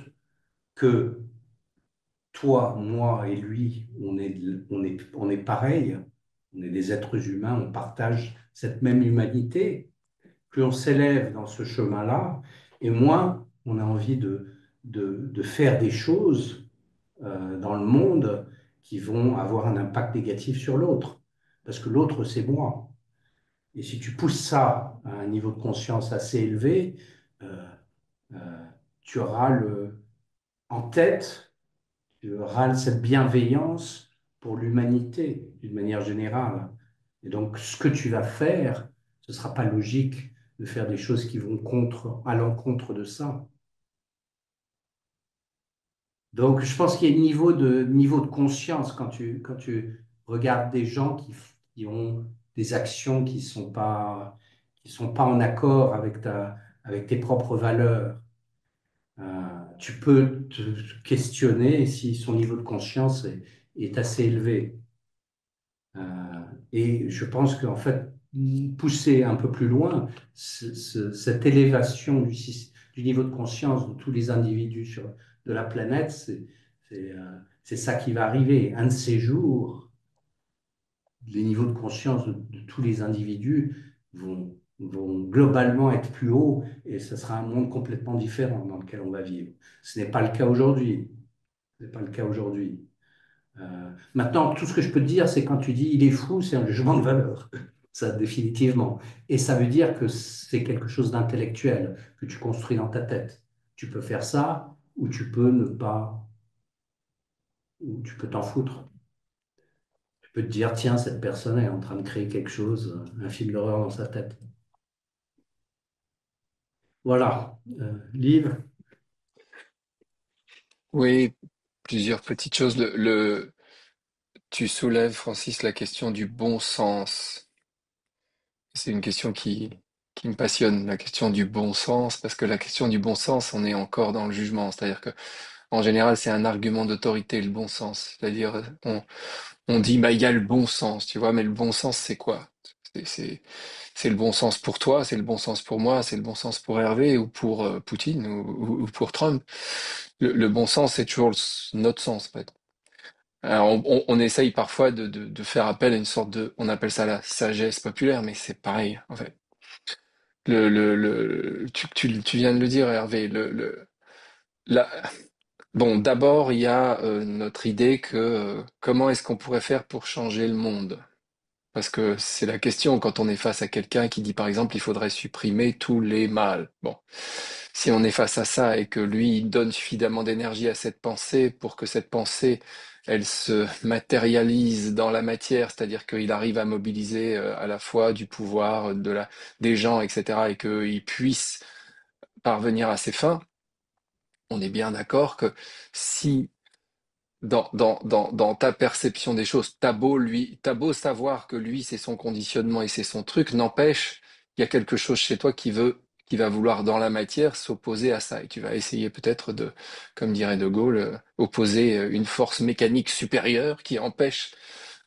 que toi, moi et lui, on est pareil, on est des êtres humains, on partage cette même humanité. Plus on s'élève dans ce chemin-là, et moins on a envie de faire des choses dans le monde qui vont avoir un impact négatif sur l'autre. Parce que l'autre, c'est moi. Et si tu pousses ça à un niveau de conscience assez élevé, euh, euh, tu auras en tête râle cette bienveillance pour l'humanité d'une manière générale. Et donc, ce que tu vas faire, ce ne sera pas logique de faire des choses qui vont à l'encontre de ça. Donc, je pense qu'il y a un niveau de conscience quand tu regardes des gens qui ont des actions qui sont pas en accord avec avec tes propres valeurs. Tu peux te questionner si son niveau de conscience est assez élevé. Et je pense qu'en fait, pousser un peu plus loin, cette élévation du niveau de conscience de tous les individus de la planète, c'est ça qui va arriver. Un de ces jours, les niveaux de conscience de tous les individus vont globalement être plus hauts et ce sera un monde complètement différent dans lequel on va vivre. Ce n'est pas le cas aujourd'hui. Ce n'est pas le cas aujourd'hui. Maintenant, tout ce que je peux te dire, c'est quand tu dis il est fou, c'est un jugement de valeur. Ça, définitivement. Et ça veut dire que c'est quelque chose d'intellectuel que tu construis dans ta tête. Tu peux faire ça ou tu peux ne pas, ou tu peux t'en foutre. Tu peux te dire, tiens, cette personne est en train de créer quelque chose, un film d'horreur dans sa tête. Voilà. Livre. Oui, plusieurs petites choses. Tu soulèves, Francis, la question du bon sens. C'est une question qui me passionne, la question du bon sens, parce que la question du bon sens, on est encore dans le jugement. C'est-à-dire que, en général, c'est un argument d'autorité, le bon sens. C'est-à-dire, on dit, bah, il y a le bon sens, tu vois, mais le bon sens, c'est quoi? C'est, c'est, c'est le bon sens pour toi, c'est le bon sens pour moi, c'est le bon sens pour Hervé ou pour Poutine ou pour Trump. Le bon sens, c'est toujours notre sens, en fait. Alors, on essaye parfois de faire appel à une sorte on appelle ça la sagesse populaire, mais c'est pareil, en fait. Tu viens de le dire, Hervé. La- bon, d'abord, il y a notre idée que comment est-ce qu'on pourrait faire pour changer le monde? Parce que c'est la question quand on est face à quelqu'un qui dit, par exemple, il faudrait supprimer tous les mâles. Bon, si on est face à ça et que lui il donne suffisamment d'énergie à cette pensée pour que cette pensée, elle se matérialise dans la matière, c'est-à-dire qu'il arrive à mobiliser à la fois du pouvoir, des gens, etc., et qu'il puisse parvenir à ses fins, on est bien d'accord que si dans ta perception des choses, t'as beau savoir que lui, c'est son conditionnement et c'est son truc, n'empêche, il y a quelque chose chez toi qui va vouloir dans la matière s'opposer à ça. Et tu vas essayer peut-être comme dirait De Gaulle, opposer une force mécanique supérieure qui empêche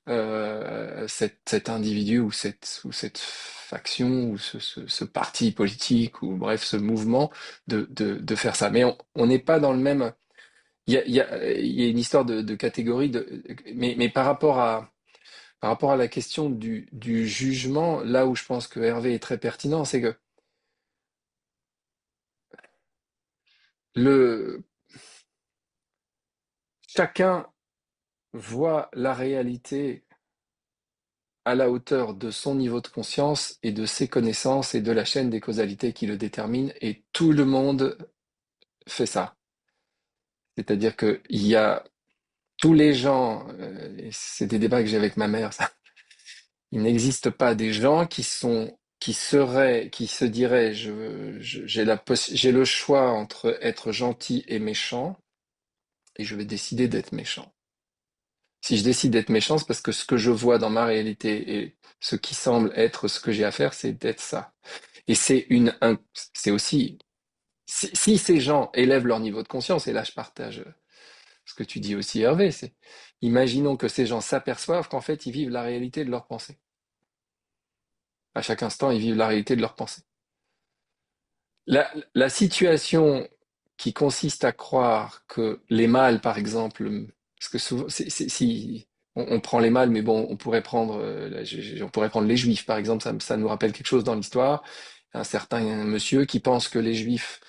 cet individu ou cette faction ou ce parti politique ou bref ce mouvement de faire ça. Mais on n'est pas dans le même. Il y a une histoire de catégorie, mais par rapport à la question du jugement, là où je pense que Hervé est très pertinent, c'est que le, chacun voit la réalité à la hauteur de son niveau de conscience et de ses connaissances et de la chaîne des causalités qui le détermine, et tout le monde fait ça. C'est-à-dire que il y a tous les gens, et c'est des débats que j'ai avec ma mère, ça, il n'existe pas des gens qui se diraient, j'ai le choix entre être gentil et méchant, et je vais décider d'être méchant. Si je décide d'être méchant, c'est parce que ce que je vois dans ma réalité et ce qui semble être ce que j'ai à faire, c'est d'être ça. Et c'est aussi, si ces gens élèvent leur niveau de conscience, et là je partage ce que tu dis aussi Hervé, c'est, imaginons que ces gens s'aperçoivent qu'en fait ils vivent la réalité de leur pensée. À chaque instant, ils vivent la réalité de leur pensée. La situation qui consiste à croire que les mâles, par exemple, parce que souvent, si on prend les mâles, mais bon, on pourrait prendre, on pourrait prendre les juifs, par exemple, ça nous rappelle quelque chose dans l'histoire. Un certain monsieur qui pense que les juifs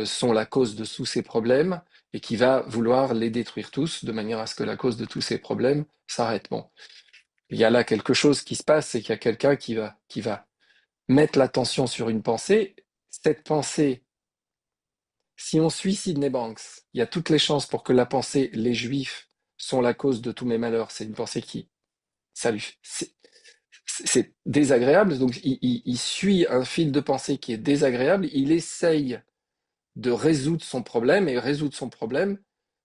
sont la cause de tous ces problèmes et qui va vouloir les détruire tous de manière à ce que la cause de tous ces problèmes s'arrête. Bon, il y a là quelque chose qui se passe, c'est qu'il y a quelqu'un qui va mettre l'attention sur une pensée. Cette pensée, si on suit Sydney Banks, il y a toutes les chances pour que la pensée les juifs sont la cause de tous mes malheurs. C'est une pensée qui, ça lui, c'est désagréable. Donc il suit un fil de pensée qui est désagréable. Il essaye de résoudre son problème, et résoudre son problème,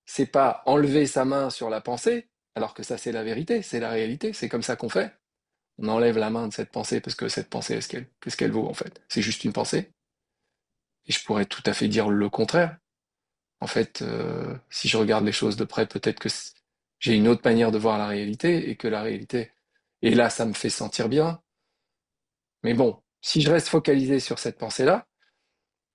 c'est pas enlever sa main sur la pensée, alors que ça c'est la vérité, c'est la réalité, c'est comme ça qu'on fait. On enlève la main de cette pensée parce que cette pensée, qu'est-ce qu'elle vaut en fait? C'est juste une pensée. Et je pourrais tout à fait dire le contraire. En fait, si je regarde les choses de près, peut-être que j'ai une autre manière de voir la réalité et que la réalité, et là, ça me fait sentir bien. Mais bon, si je reste focalisé sur cette pensée-là,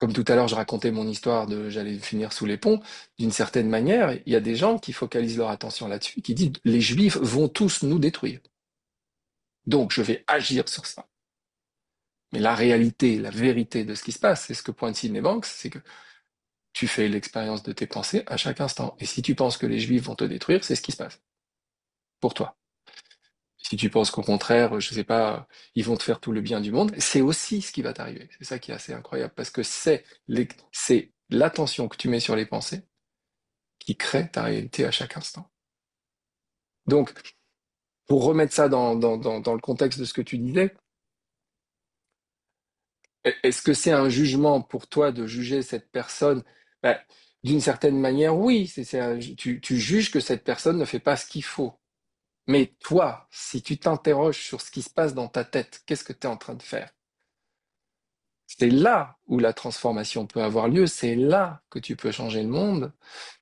comme tout à l'heure, je racontais mon histoire de j'allais finir sous les ponts, d'une certaine manière, il y a des gens qui focalisent leur attention là-dessus, qui disent les juifs vont tous nous détruire. Donc, je vais agir sur ça. Mais la réalité, la vérité de ce qui se passe, c'est ce que pointe Sidney Banks, c'est que tu fais l'expérience de tes pensées à chaque instant. Et si tu penses que les juifs vont te détruire, c'est ce qui se passe pour toi. Si tu penses qu'au contraire, je sais pas, ils vont te faire tout le bien du monde, c'est aussi ce qui va t'arriver. C'est ça qui est assez incroyable, parce que c'est l'attention que tu mets sur les pensées qui crée ta réalité à chaque instant. Donc, pour remettre ça dans le contexte de ce que tu disais, est-ce que c'est un jugement pour toi de juger cette personne? Ben, d'une certaine manière, oui, tu juges que cette personne ne fait pas ce qu'il faut. Mais toi, si tu t'interroges sur ce qui se passe dans ta tête, qu'est-ce que tu es en train de faire? C'est là où la transformation peut avoir lieu, c'est là que tu peux changer le monde.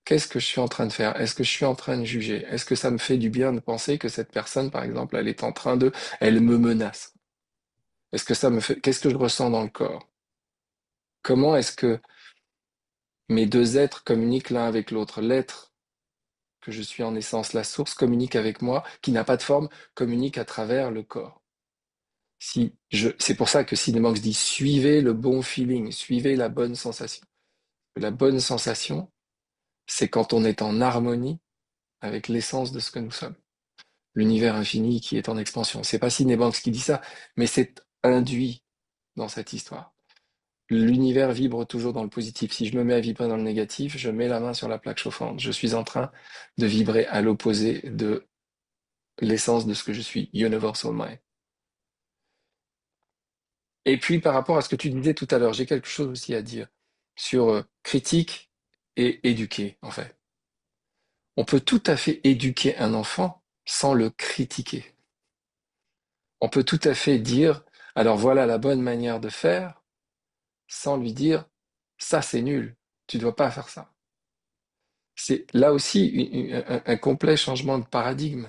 Qu'est-ce que je suis en train de faire? Est-ce que je suis en train de juger? Est-ce que ça me fait du bien de penser que cette personne, par exemple, elle me menace? Est-ce que ça me fait, qu'est-ce que je ressens dans le corps? Comment est-ce que mes deux êtres communiquent l'un avec l'autre? L'être que je suis en essence, la source, communique avec moi, qui n'a pas de forme, communique à travers le corps. C'est pour ça que Cinemax dit suivez le bon feeling, suivez la bonne sensation. La bonne sensation, c'est quand on est en harmonie avec l'essence de ce que nous sommes. L'univers infini qui est en expansion. C'est pas Cinebanks qui dit ça, mais c'est induit dans cette histoire. L'univers vibre toujours dans le positif. Si je me mets à vibrer dans le négatif, je mets la main sur la plaque chauffante. Je suis en train de vibrer à l'opposé de l'essence de ce que je suis, Universal Mind. Et puis par rapport à ce que tu disais tout à l'heure, j'ai quelque chose aussi à dire sur critique et éduquer, en fait. On peut tout à fait éduquer un enfant sans le critiquer. On peut tout à fait dire, alors voilà la bonne manière de faire, sans lui dire, ça c'est nul, tu ne dois pas faire ça. C'est là aussi un complet changement de paradigme.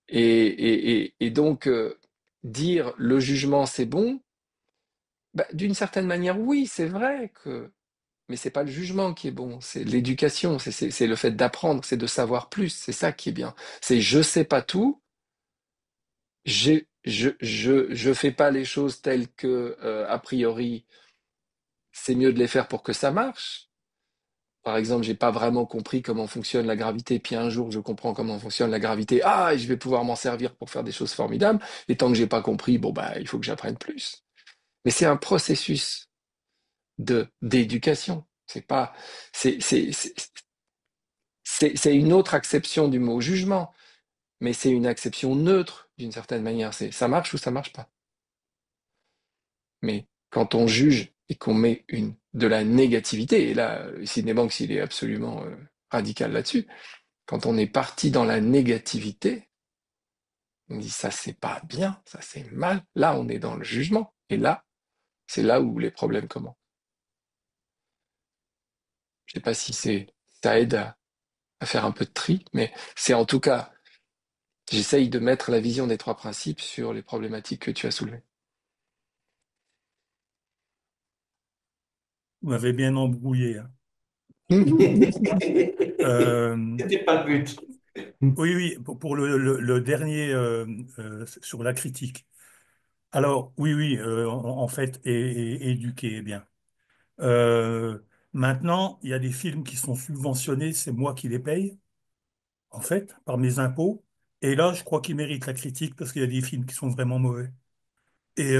Et donc, dire le jugement c'est bon, bah, d'une certaine manière, oui, c'est vrai que, mais c'est pas le jugement qui est bon, c'est l'éducation, c'est le fait d'apprendre, c'est de savoir plus, c'est ça qui est bien. C'est je sais pas tout, je fais pas les choses telles que, a priori, c'est mieux de les faire pour que ça marche. Par exemple, j'ai pas vraiment compris comment fonctionne la gravité, puis un jour je comprends comment fonctionne la gravité, ah, et je vais pouvoir m'en servir pour faire des choses formidables. Et tant que j'ai pas compris, bon bah, il faut que j'apprenne plus. Mais c'est un processus de d'éducation. C'est pas, c'est une autre acception du mot jugement, mais c'est une acception neutre d'une certaine manière. C'est ça marche ou ça marche pas. Mais quand on juge et qu'on met de la négativité, et là, Sidney Banks, il est absolument radical là-dessus, quand on est parti dans la négativité, on dit ça c'est pas bien, ça c'est mal, là on est dans le jugement, et là, c'est là où les problèmes commencent. Je sais pas si ça aide à faire un peu de tri, mais c'est en tout cas, j'essaye de mettre la vision des trois principes sur les problématiques que tu as soulevées. Vous m'avez bien embrouillé, hein. Euh, C'était pas le but. oui, oui, pour le dernier sur la critique. Alors, oui, oui, en fait, éduquer, eh bien. Euh, Maintenant, il y a des films qui sont subventionnés, c'est moi qui les paye, en fait, par mes impôts. Et là, je crois qu'ils méritent la critique parce qu'il y a des films qui sont vraiment mauvais. Et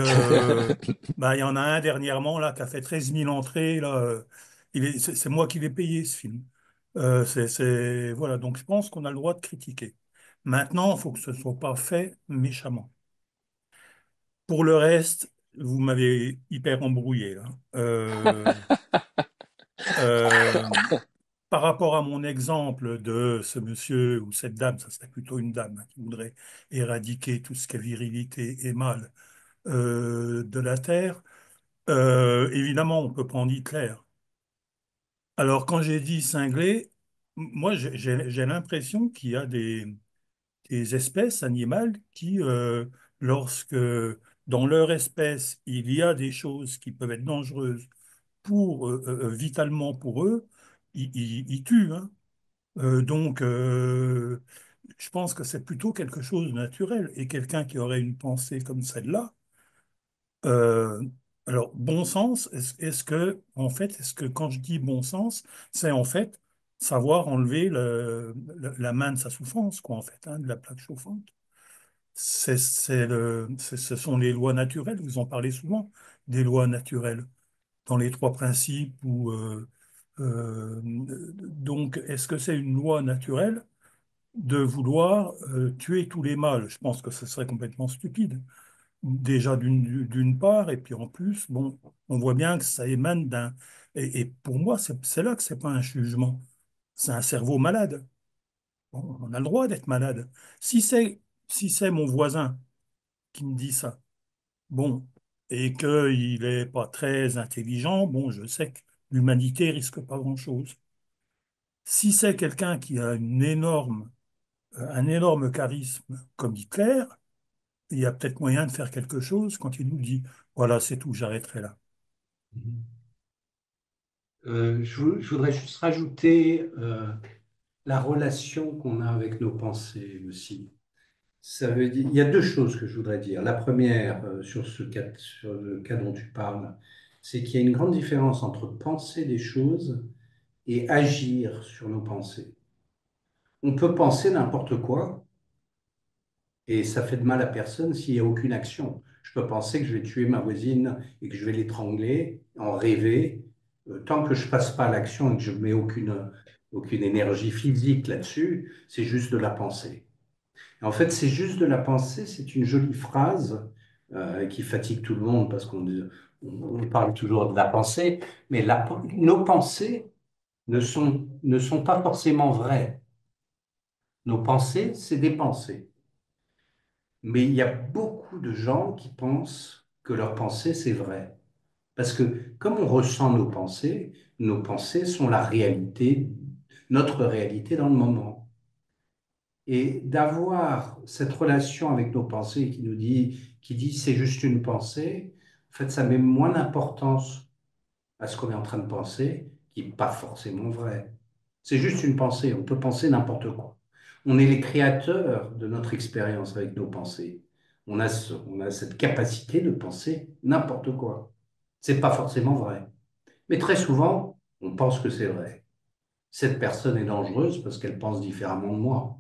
bah, il y en a un dernièrement là qui a fait 13 000 entrées. Là, c'est moi qui l'ai payé ce film. Voilà, donc je pense qu'on a le droit de critiquer. Maintenant, il faut que ce ne soit pas fait méchamment. Pour le reste, vous m'avez hyper embrouillé là. Euh, Par rapport à mon exemple de ce monsieur ou cette dame, ça serait plutôt une dame, hein, qui voudrait éradiquer tout ce qui est virilité et mal de la Terre. Évidemment, on peut prendre Hitler. Alors, quand j'ai dit cinglé, moi, j'ai l'impression qu'il y a des espèces animales qui, lorsque dans leur espèce, il y a des choses qui peuvent être dangereuses vitalement pour eux, ils tuent, hein. Donc, je pense que c'est plutôt quelque chose de naturel. Et quelqu'un qui aurait une pensée comme celle-là, Euh, alors, bon sens, est-ce que, en fait, est-ce que quand je dis bon sens, c'est en fait savoir enlever la main de sa souffrance, quoi, en fait, hein, de la plaque chauffante. Ce sont les lois naturelles, vous en parlez souvent, des lois naturelles, dans les trois principes, donc, est-ce que c'est une loi naturelle de vouloir tuer tous les mâles? Je pense que ce serait complètement stupide. Déjà d'une part, et puis en plus, bon, on voit bien que ça émane d'un. Et pour moi, c'est là que c'est pas un jugement, c'est un cerveau malade. Bon, on a le droit d'être malade. Si c'est si c'est mon voisin qui me dit ça, bon, et qu'il est pas très intelligent, bon, je sais que l'humanité risque pas grand-chose. Si c'est quelqu'un qui a un énorme charisme comme Hitler, il y a peut-être moyen de faire quelque chose quand il nous dit, voilà, c'est tout, j'arrêterai là. Je voudrais juste rajouter la relation qu'on a avec nos pensées aussi. Ça veut dire, il y a deux choses que je voudrais dire. La première, sur le cas dont tu parles, c'est qu'il y a une grande différence entre penser des choses et agir sur nos pensées. On peut penser n'importe quoi et ça fait de mal à personne s'il n'y a aucune action. Je peux penser que je vais tuer ma voisine et que je vais l'étrangler, en rêver. Tant que je ne passe pas à l'action et que je ne mets aucune énergie physique là-dessus, c'est juste de la pensée. En fait, c'est juste de la pensée, c'est une jolie phrase qui fatigue tout le monde parce on parle toujours de la pensée, mais nos pensées ne sont pas forcément vraies. Nos pensées, c'est des pensées. Mais il y a beaucoup de gens qui pensent que leur pensée, c'est vrai. Parce que comme on ressent nos pensées sont la réalité, notre réalité dans le moment. Et d'avoir cette relation avec nos pensées qui dit c'est juste une pensée, en fait, ça met moins d'importance à ce qu'on est en train de penser, qui n'est pas forcément vrai. C'est juste une pensée, on peut penser n'importe quoi. On est les créateurs de notre expérience avec nos pensées. On a cette capacité de penser n'importe quoi. C'est pas forcément vrai. Mais très souvent, on pense que c'est vrai. Cette personne est dangereuse parce qu'elle pense différemment de moi.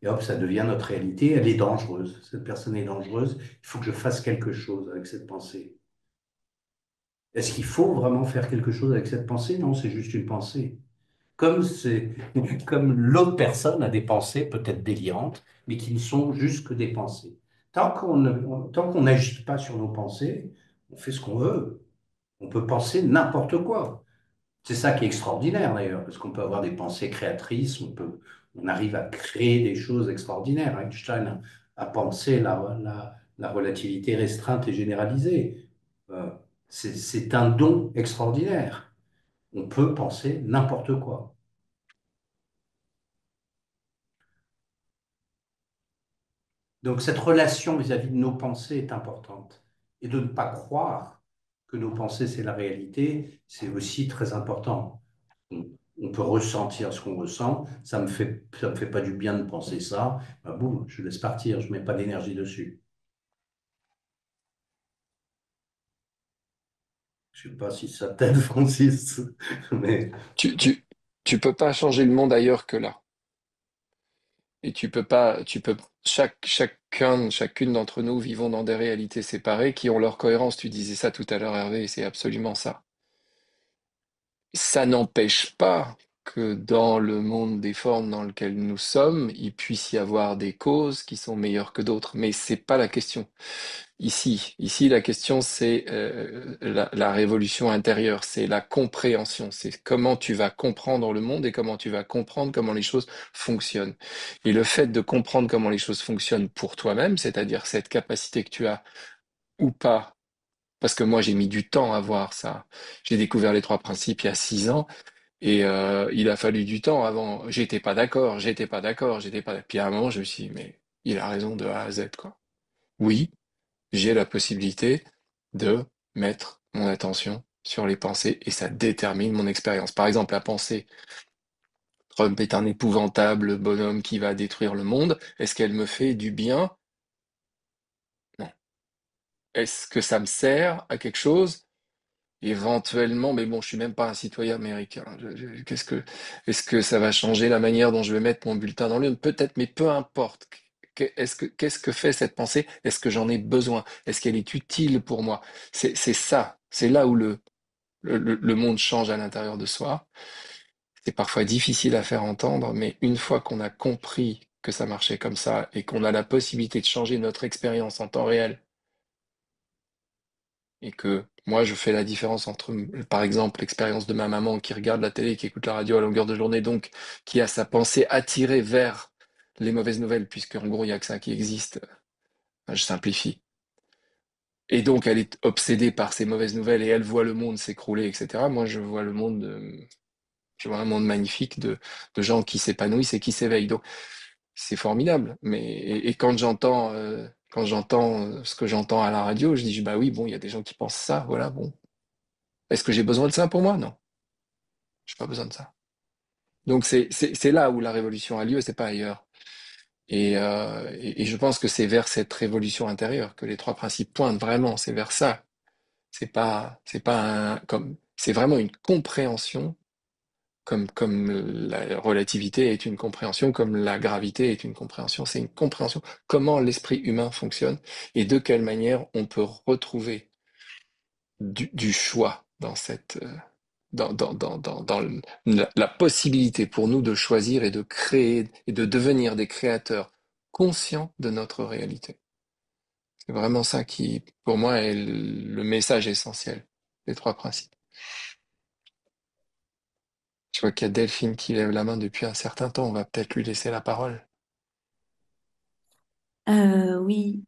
Et hop, ça devient notre réalité. Elle est dangereuse. Cette personne est dangereuse. Il faut que je fasse quelque chose avec cette pensée. Est-ce qu'il faut vraiment faire quelque chose avec cette pensée? Non, c'est juste une pensée. Comme c'est, comme l'autre personne a des pensées peut-être délirantes, mais qui ne sont juste que des pensées. Tant qu'on n'agit pas sur nos pensées, on fait ce qu'on veut. On peut penser n'importe quoi. C'est ça qui est extraordinaire d'ailleurs, parce qu'on peut avoir des pensées créatrices, on arrive à créer des choses extraordinaires. Einstein a pensé la relativité restreinte et généralisée. Euh, c'est un don extraordinaire. On peut penser n'importe quoi. Donc cette relation vis-à-vis de nos pensées est importante. Et de ne pas croire que nos pensées, c'est la réalité, c'est aussi très important. On, on peut ressentir ce qu'on ressent, ça me fait pas du bien de penser ça, bah, boum, je laisse partir, je mets pas d'énergie dessus. Je sais pas si ça t'aide, Francis, mais Tu, tu, tu peux pas changer le monde ailleurs que là. Et chacune d'entre nous vivons dans des réalités séparées qui ont leur cohérence. Tu disais ça tout à l'heure, Hervé, et c'est absolument ça. Ça n'empêche pas que dans le monde des formes dans lequel nous sommes, il puisse y avoir des causes qui sont meilleures que d'autres. Mais c'est pas la question. Ici, la question, c'est la révolution intérieure, c'est la compréhension, c'est comment tu vas comprendre le monde et comment tu vas comprendre comment les choses fonctionnent. Et le fait de comprendre comment les choses fonctionnent pour toi-même, c'est-à-dire cette capacité que tu as ou pas, parce que moi j'ai mis du temps à voir ça. J'ai découvert les trois principes il y a 6 ans et il a fallu du temps avant. J'étais pas d'accord, j'étais pas. Puis à un moment, je me suis dit, mais il a raison de A à Z, quoi. Oui, j'ai la possibilité de mettre mon attention sur les pensées et ça détermine mon expérience. Par exemple, la pensée, Trump est un épouvantable bonhomme qui va détruire le monde. Est-ce qu'elle me fait du bien? Non. Est-ce que ça me sert à quelque chose? Éventuellement, mais bon, je suis même pas un citoyen américain. Est-ce que ça va changer la manière dont je vais mettre mon bulletin dans l'urne? Peut-être, mais peu importe. Qu'est-ce que fait cette pensée? Est-ce que j'en ai besoin? Est-ce qu'elle est utile pour moi? C'est ça. C'est là où le monde change à l'intérieur de soi. C'est parfois difficile à faire entendre, mais une fois qu'on a compris que ça marchait comme ça et qu'on a la possibilité de changer notre expérience en temps réel et que moi je fais la différence entre, par exemple, l'expérience de ma maman qui regarde la télé, qui écoute la radio à longueur de journée, donc qui a sa pensée attirée vers les mauvaises nouvelles, puisque en gros il y a que ça qui existe. Enfin, je simplifie. Et donc elle est obsédée par ces mauvaises nouvelles et elle voit le monde s'écrouler, etc. Moi je vois un monde magnifique de gens qui s'épanouissent et qui s'éveillent. Donc c'est formidable. Et quand j'entends ce que j'entends à la radio, je dis bah oui, bon, il y a des gens qui pensent ça, voilà, bon. Est-ce que j'ai besoin de ça pour moi? Non, j'ai pas besoin de ça. Donc c'est là où la révolution a lieu, c'est pas ailleurs. Et je pense que c'est vers cette révolution intérieure que les trois principes pointent vraiment. C'est vers ça. C'est pas c'est vraiment une compréhension comme la relativité est une compréhension, comme la gravité est une compréhension. C'est une compréhension comment l'esprit humain fonctionne et de quelle manière on peut retrouver du choix dans la possibilité pour nous de choisir et de créer et de devenir des créateurs conscients de notre réalité. C'est vraiment ça qui, pour moi, est le message essentiel des trois principes. Je vois qu'il y a Delphine qui lève la main depuis un certain temps. On va peut-être lui laisser la parole. Oui,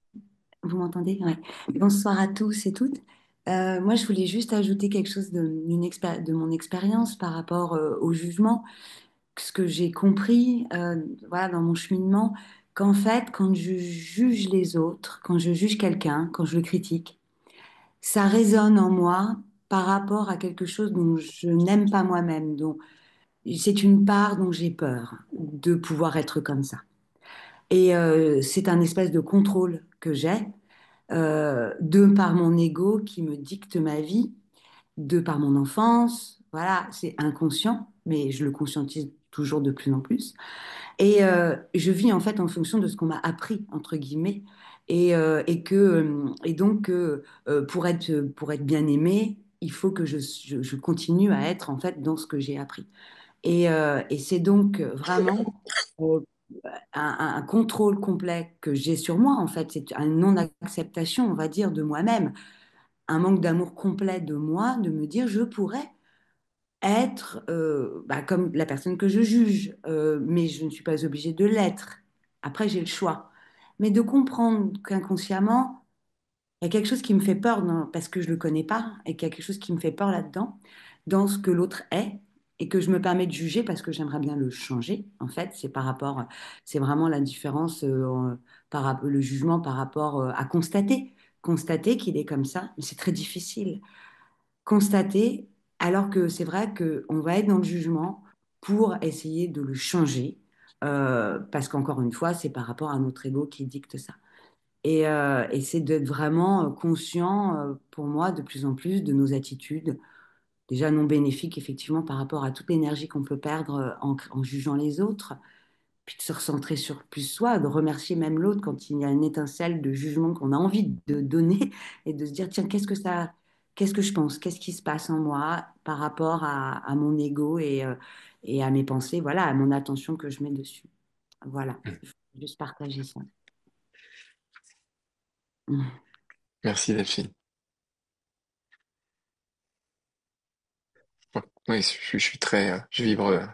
vous m'entendez? Ouais. Bonsoir à tous et toutes. Moi, je voulais juste ajouter quelque chose de mon expérience par rapport au jugement. ce que j'ai compris, voilà, dans mon cheminement, qu'en fait, quand je juge les autres, quand je juge quelqu'un, quand je le critique, ça résonne en moi par rapport à quelque chose dont je n'aime pas moi-même, dont c'est une part dont j'ai peur de pouvoir être comme ça. Et c'est un espèce de contrôle que j'ai, de par mon ego qui me dicte ma vie, de par mon enfance. Voilà, c'est inconscient, mais je le conscientise toujours de plus en plus. Et je vis en fait en fonction de ce qu'on m'a appris, entre guillemets. Et donc, pour être bien aimée, il faut que je continue à être en fait dans ce que j'ai appris. Et c'est donc vraiment euh, un contrôle complet que j'ai sur moi, en fait. C'est une non-acceptation, on va dire, de moi-même. Un manque d'amour complet de moi, de me dire, je pourrais être comme la personne que je juge, mais je ne suis pas obligée de l'être. Après, j'ai le choix. Mais de comprendre qu'inconsciemment, il y a quelque chose qui me fait peur parce que je ne le connais pas, et qu'il y a quelque chose qui me fait peur là-dedans, dans ce que l'autre est, et que je me permets de juger parce que j'aimerais bien le changer. En fait, c'est vraiment la différence, le jugement par rapport à constater. Constater qu'il est comme ça, mais c'est très difficile constater, alors que c'est vrai qu'on va être dans le jugement pour essayer de le changer, parce qu'encore une fois, c'est par rapport à notre ego qui dicte ça. Et c'est d'être vraiment conscient, pour moi, de plus en plus de nos attitudes, déjà non bénéfiques, effectivement, par rapport à toute l'énergie qu'on peut perdre en jugeant les autres, puis de se recentrer sur plus soi, de remercier même l'autre quand il y a une étincelle de jugement qu'on a envie de donner et de se dire, tiens, qu'est-ce que je pense, qu'est-ce qui se passe en moi par rapport à mon ego et à mes pensées, voilà, à mon attention que je mets dessus. Voilà, je voulais juste partager ça. Merci Delphine. Oui, je suis très, je vibre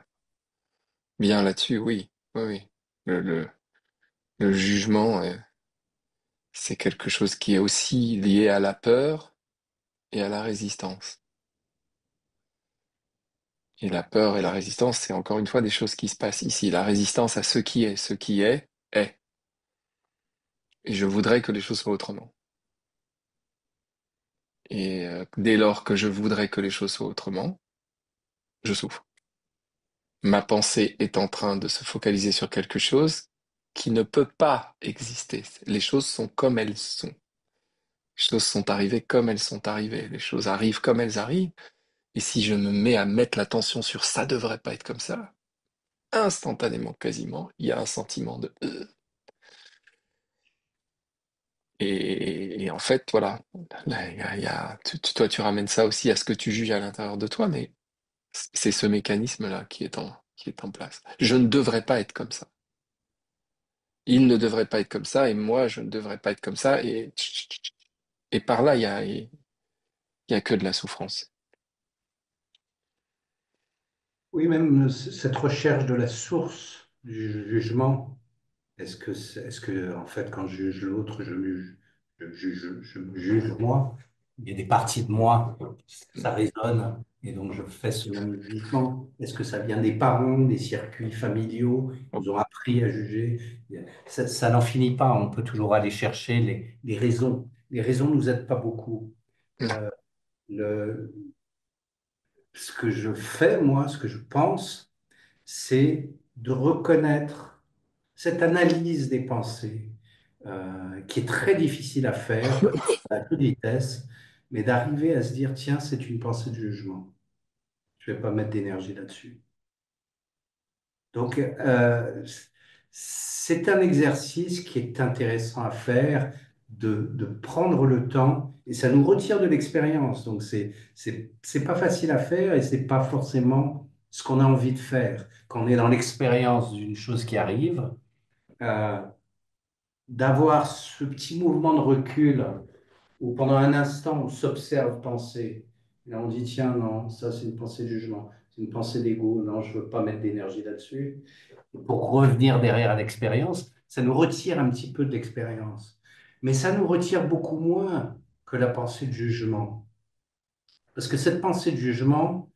bien là-dessus, oui, oui, oui. Le jugement, c'est quelque chose qui est aussi lié à la peur et à la résistance. Et la peur et la résistance, c'est encore une fois des choses qui se passent ici. La résistance à ce qui est, est. Et je voudrais que les choses soient autrement. Et dès lors que je voudrais que les choses soient autrement, je souffre. Ma pensée est en train de se focaliser sur quelque chose qui ne peut pas exister. Les choses sont comme elles sont. Les choses sont arrivées comme elles sont arrivées. Les choses arrivent comme elles arrivent. Et si je me mets à mettre l'attention sur ça devrait pas être comme ça, instantanément quasiment, il y a un sentiment de et en fait, voilà, là, toi tu ramènes ça aussi à ce que tu juges à l'intérieur de toi, mais c'est ce mécanisme-là qui est en place. Je ne devrais pas être comme ça. Il ne devrait pas être comme ça, et moi, je ne devrais pas être comme ça, et par là, il y a que de la souffrance. Oui, même cette recherche de la source du jugement. Est-ce que, en fait, quand je juge l'autre, je me juge moi? Il y a des parties de moi, ça résonne, et donc je fais ce même jugement. Est-ce que ça vient des parents, des circuits familiaux, qui nous ont appris à juger? Ça n'en finit pas, on peut toujours aller chercher les raisons. Les raisons ne nous aident pas beaucoup. Non. Euh, le, Ce que je fais, moi, ce que je pense, c'est de reconnaître cette analyse des pensées, qui est très difficile à faire à toute vitesse, mais d'arriver à se dire, tiens, c'est une pensée de jugement. Je ne vais pas mettre d'énergie là-dessus. Donc, c'est un exercice qui est intéressant à faire, de prendre le temps, et ça nous retire de l'expérience. Donc, c'est pas facile à faire et c'est pas forcément ce qu'on a envie de faire. Quand on est dans l'expérience d'une chose qui arrive, euh, d'avoir ce petit mouvement de recul où pendant un instant on s'observe penser. Et là on dit tiens non, ça c'est une pensée de jugement, c'est une pensée d'ego, non je veux pas mettre d'énergie là-dessus. Et pour revenir derrière à l'expérience, ça nous retire un petit peu de l'expérience. Mais ça nous retire beaucoup moins que la pensée de jugement. Parce que cette pensée de jugement,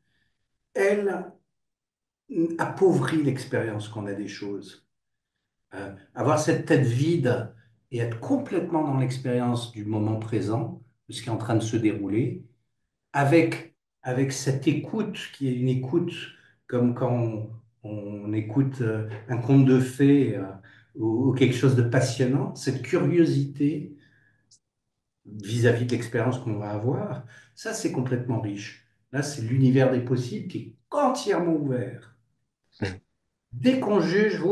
elle appauvrit l'expérience qu'on a des choses. Avoir cette tête vide et être complètement dans l'expérience du moment présent, de ce qui est en train de se dérouler, avec, avec cette écoute qui est une écoute comme quand on écoute un conte de fées ou quelque chose de passionnant, cette curiosité vis-à-vis de l'expérience qu'on va avoir, ça c'est complètement riche. Là, c'est l'univers des possibles qui est entièrement ouvert. Dès qu'on juge,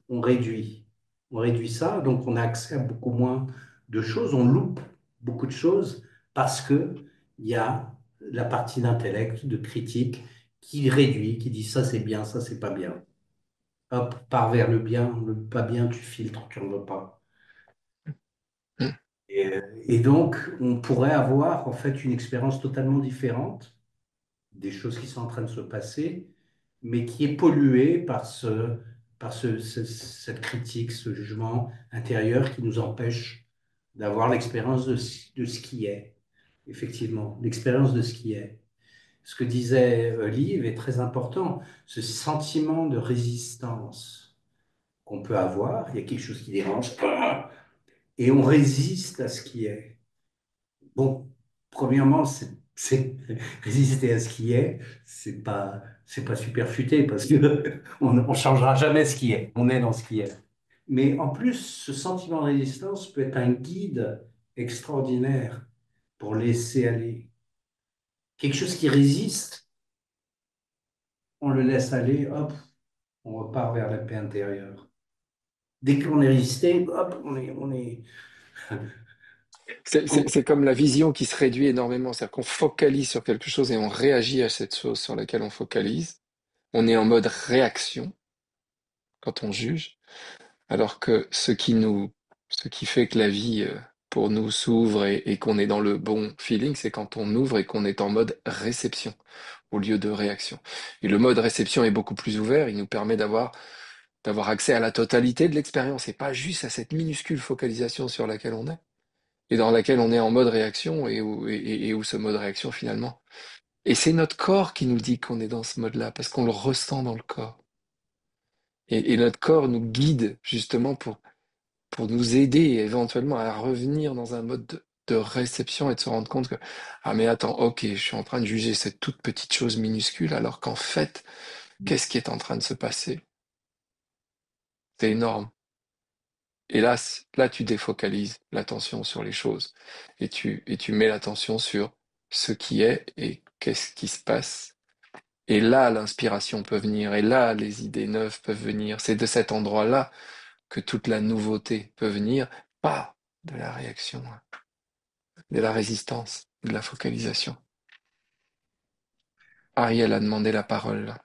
on réduit. On réduit ça, donc on a accès à beaucoup moins de choses, on loupe beaucoup de choses parce que il y a la partie d'intellect, de critique, qui réduit, qui dit ça c'est bien, ça c'est pas bien. Hop, pars vers le pas bien, tu filtres, tu n'en veux pas. Et donc, on pourrait avoir en fait une expérience totalement différente des choses qui sont en train de se passer, mais qui est polluée par cette critique, ce jugement intérieur qui nous empêche d'avoir l'expérience de ce qui est, effectivement, l'expérience de ce qui est. Ce que disait Liv est très important, ce sentiment de résistance qu'on peut avoir, il y a quelque chose qui dérange, et on résiste à ce qui est. Bon, premièrement, résister à ce qui est, c'est pas super futé parce que on changera jamais ce qui est. On est dans ce qui est. Mais en plus, ce sentiment de résistance peut être un guide extraordinaire pour laisser aller. Quelque chose qui résiste, on le laisse aller, hop, on repart vers la paix intérieure. Dès qu'on est résisté, hop, on est. C'est comme la vision qui se réduit énormément, c'est-à-dire qu'on focalise sur quelque chose et on réagit à cette chose sur laquelle on focalise. On est en mode réaction quand on juge, alors que ce qui fait que la vie pour nous s'ouvre et qu'on est dans le bon feeling, c'est quand on ouvre et qu'on est en mode réception au lieu de réaction. Et le mode réception est beaucoup plus ouvert, il nous permet d'avoir accès à la totalité de l'expérience et pas juste à cette minuscule focalisation sur laquelle on est et dans laquelle on est en mode réaction et où ce mode réaction finalement. Et c'est notre corps qui nous dit qu'on est dans ce mode-là parce qu'on le ressent dans le corps. Et notre corps nous guide justement pour nous aider éventuellement à revenir dans un mode de réception et de se rendre compte que, ah mais attends, ok, je suis en train de juger cette toute petite chose minuscule alors qu'en fait, qu'est-ce qui est en train de se passer? C'est énorme. Et là, là, tu défocalises l'attention sur les choses et tu mets l'attention sur ce qui est et qu'est-ce qui se passe. Et là, l'inspiration peut venir et là, les idées neuves peuvent venir. C'est de cet endroit-là que toute la nouveauté peut venir, pas de la réaction, de la résistance, de la focalisation. Ariel a demandé la parole, là.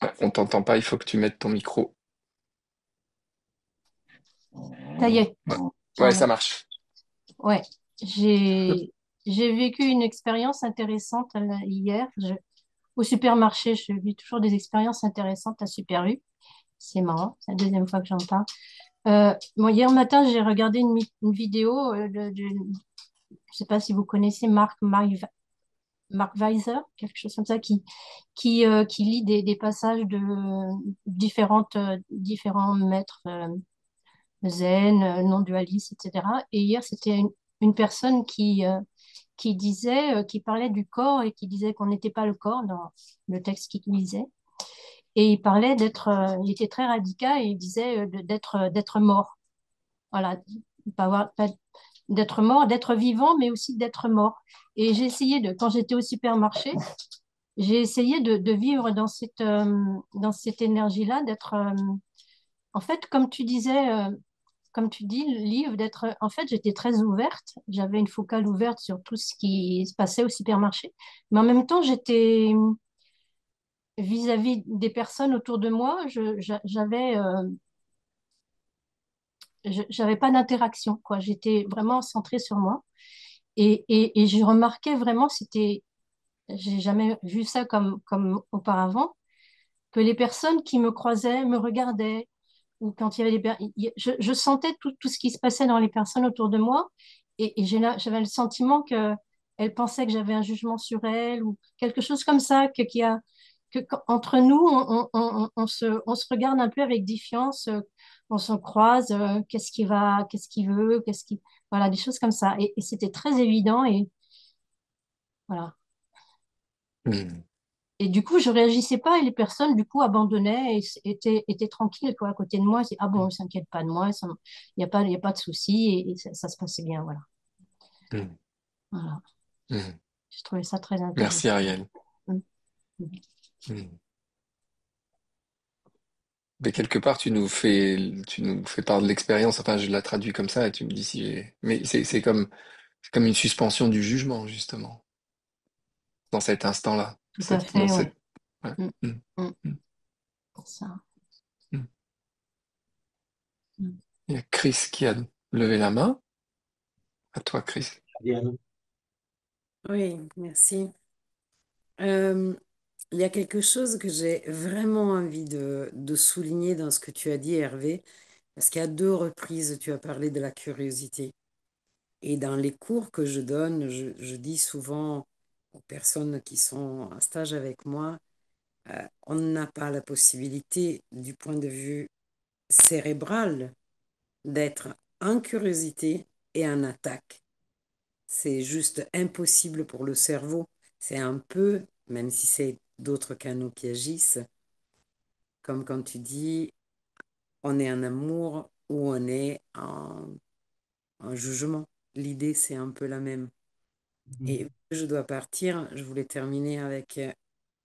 Ah, on t'entend pas, il faut que tu mettes ton micro. Ça y est, Ouais, ouais, j'en ai. ça marche. Ouais, j'ai vécu une expérience intéressante hier. Au supermarché, je vis toujours des expériences intéressantes à Super U. C'est marrant, c'est la deuxième fois que j'en parle. Bon, hier matin, j'ai regardé une vidéo je ne sais pas si vous connaissez Mark Weiser, quelque chose comme ça, qui lit des passages de différents maîtres zen, non-dualiste, etc. Et hier, c'était une personne qui disait, qui parlait du corps et qui disait qu'on n'était pas le corps dans le texte qu'il lisait. Et il parlait il était très radical et il disait d'être mort. Voilà, pas d'être mort, d'être vivant, mais aussi d'être mort. Et j'ai essayé quand j'étais au supermarché, j'ai essayé de vivre dans cette énergie-là, en fait, comme tu disais, comme tu dis, le livre, en fait, j'étais très ouverte. J'avais une focale ouverte sur tout ce qui se passait au supermarché. Mais en même temps, j'étais vis-à-vis des personnes autour de moi, j'avais pas d'interaction, quoi. J'étais vraiment centrée sur moi. Et je remarquais vraiment, j'ai jamais vu ça comme auparavant, que les personnes qui me croisaient me regardaient, ou quand il y avait je sentais tout ce qui se passait dans les personnes autour de moi et j'avais le sentiment que elles pensaient que j'avais un jugement sur elles ou quelque chose comme ça, entre nous, on se regarde un peu avec défiance, on se croise, qu'est-ce qu'il veut, voilà, des choses comme ça. Et c'était très évident et voilà. Hmm. Et du coup, je réagissais pas et les personnes, du coup, abandonnaient et étaient tranquilles, quoi, à côté de moi. C'est, ah bon, on s'inquiète pas de moi, il y a pas de souci et ça se passait bien, voilà. Hmm. Voilà. Hmm. Je trouvais ça très Merci intéressant. Ariel. Mm. Hmm. Mais quelque part, tu nous fais part de l'expérience. Enfin, je la traduis comme ça et tu me dis si j'ai. Mais c'est comme une suspension du jugement, justement, dans cet instant-là. Tout à Dans fait, ouais. cette. Ouais. Mm. Hmm. Mm. Hmm. C'est ça. Hmm. Mm. Il y a Chris qui a levé la main. À toi, Chris. Diane. Oui, merci. Euh, il y a quelque chose que j'ai vraiment envie de souligner dans ce que tu as dit, Hervé, parce qu'à deux reprises, tu as parlé de la curiosité. Et dans les cours que je donne, je dis souvent aux personnes qui sont en stage avec moi, on n'a pas la possibilité, du point de vue cérébral, d'être en curiosité et en attaque. C'est juste impossible pour le cerveau. C'est un peu, même si c'est d'autres canaux qui agissent, comme quand tu dis on est en amour ou on est en jugement. L'idée, c'est un peu la même. Et je dois partir. Je voulais terminer avec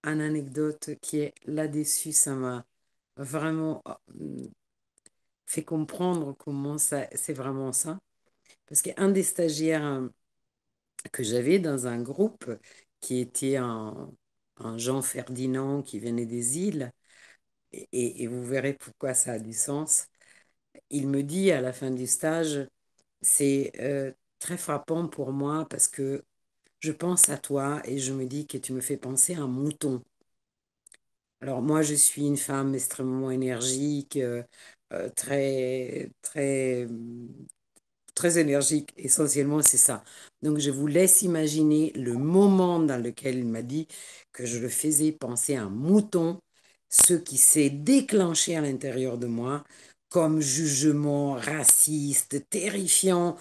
une anecdote qui est là-dessus. Ça m'a vraiment fait comprendre comment ça, c'est vraiment ça. Parce qu'un des stagiaires que j'avais dans un groupe qui était un Jean Ferdinand qui venait des îles, et vous verrez pourquoi ça a du sens. Il me dit à la fin du stage, c'est très frappant pour moi parce que je pense à toi et je me dis que tu me fais penser à un mouton. Alors moi, je suis une femme extrêmement énergique, très, très très énergique, essentiellement, c'est ça. Donc, je vous laisse imaginer le moment dans lequel il m'a dit que je le faisais penser à un mouton, ce qui s'est déclenché à l'intérieur de moi comme jugement raciste, terrifiant.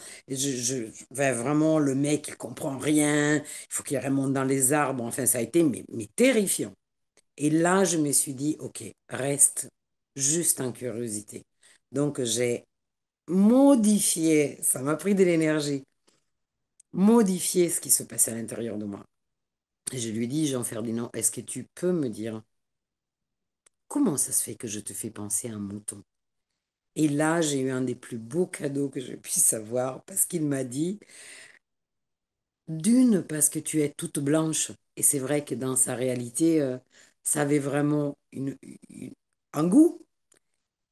Vraiment, le mec, il comprend rien, il faut qu'il remonte dans les arbres. Enfin, ça a été mais terrifiant. Et là, je me suis dit, OK, reste juste en curiosité. Donc, j'ai modifier, ça m'a pris de l'énergie, modifier ce qui se passait à l'intérieur de moi. Et je lui dis, Jean-Ferdinand, est-ce que tu peux me dire comment ça se fait que je te fais penser à un mouton? Et là, j'ai eu un des plus beaux cadeaux que je puisse avoir parce qu'il m'a dit, d'une, parce que tu es toute blanche. Et c'est vrai que dans sa réalité, ça avait vraiment un goût.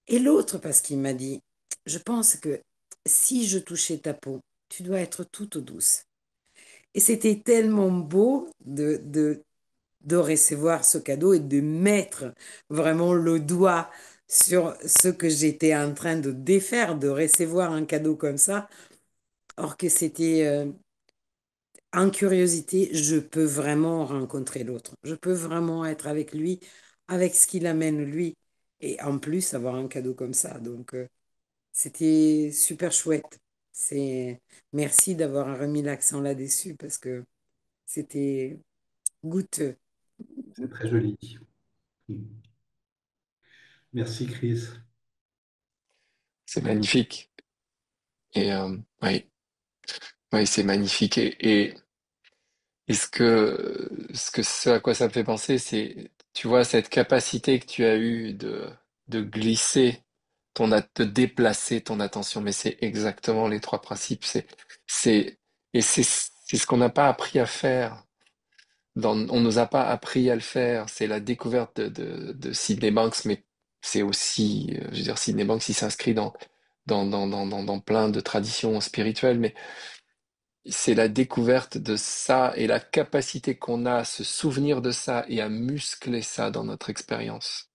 Et l'autre, parce qu'il m'a dit, je pense que si je touchais ta peau, tu dois être toute douce. Et c'était tellement beau de recevoir ce cadeau et de mettre vraiment le doigt sur ce que j'étais en train de défaire, de recevoir un cadeau comme ça. Or que c'était en curiosité, je peux vraiment rencontrer l'autre. Je peux vraiment être avec lui, avec ce qu'il amène lui. Et en plus, avoir un cadeau comme ça. Donc, c'était super chouette. C'est... Merci d'avoir remis l'accent là-dessus parce que c'était goûteux. C'est très joli. Merci, Chris. C'est magnifique. Et oui, oui, c'est magnifique. Et ce à quoi ça me fait penser, c'est, tu vois, cette capacité que tu as eue de glisser de déplacer ton attention. Mais c'est exactement les trois principes. C'est, c'est ce qu'on n'a pas appris à faire. On nous a pas appris à le faire. C'est la découverte de Sydney Banks, mais c'est aussi, je veux dire, Sydney Banks, il s'inscrit dans plein de traditions spirituelles, mais c'est la découverte de ça et la capacité qu'on a à se souvenir de ça et à muscler ça dans notre expérience.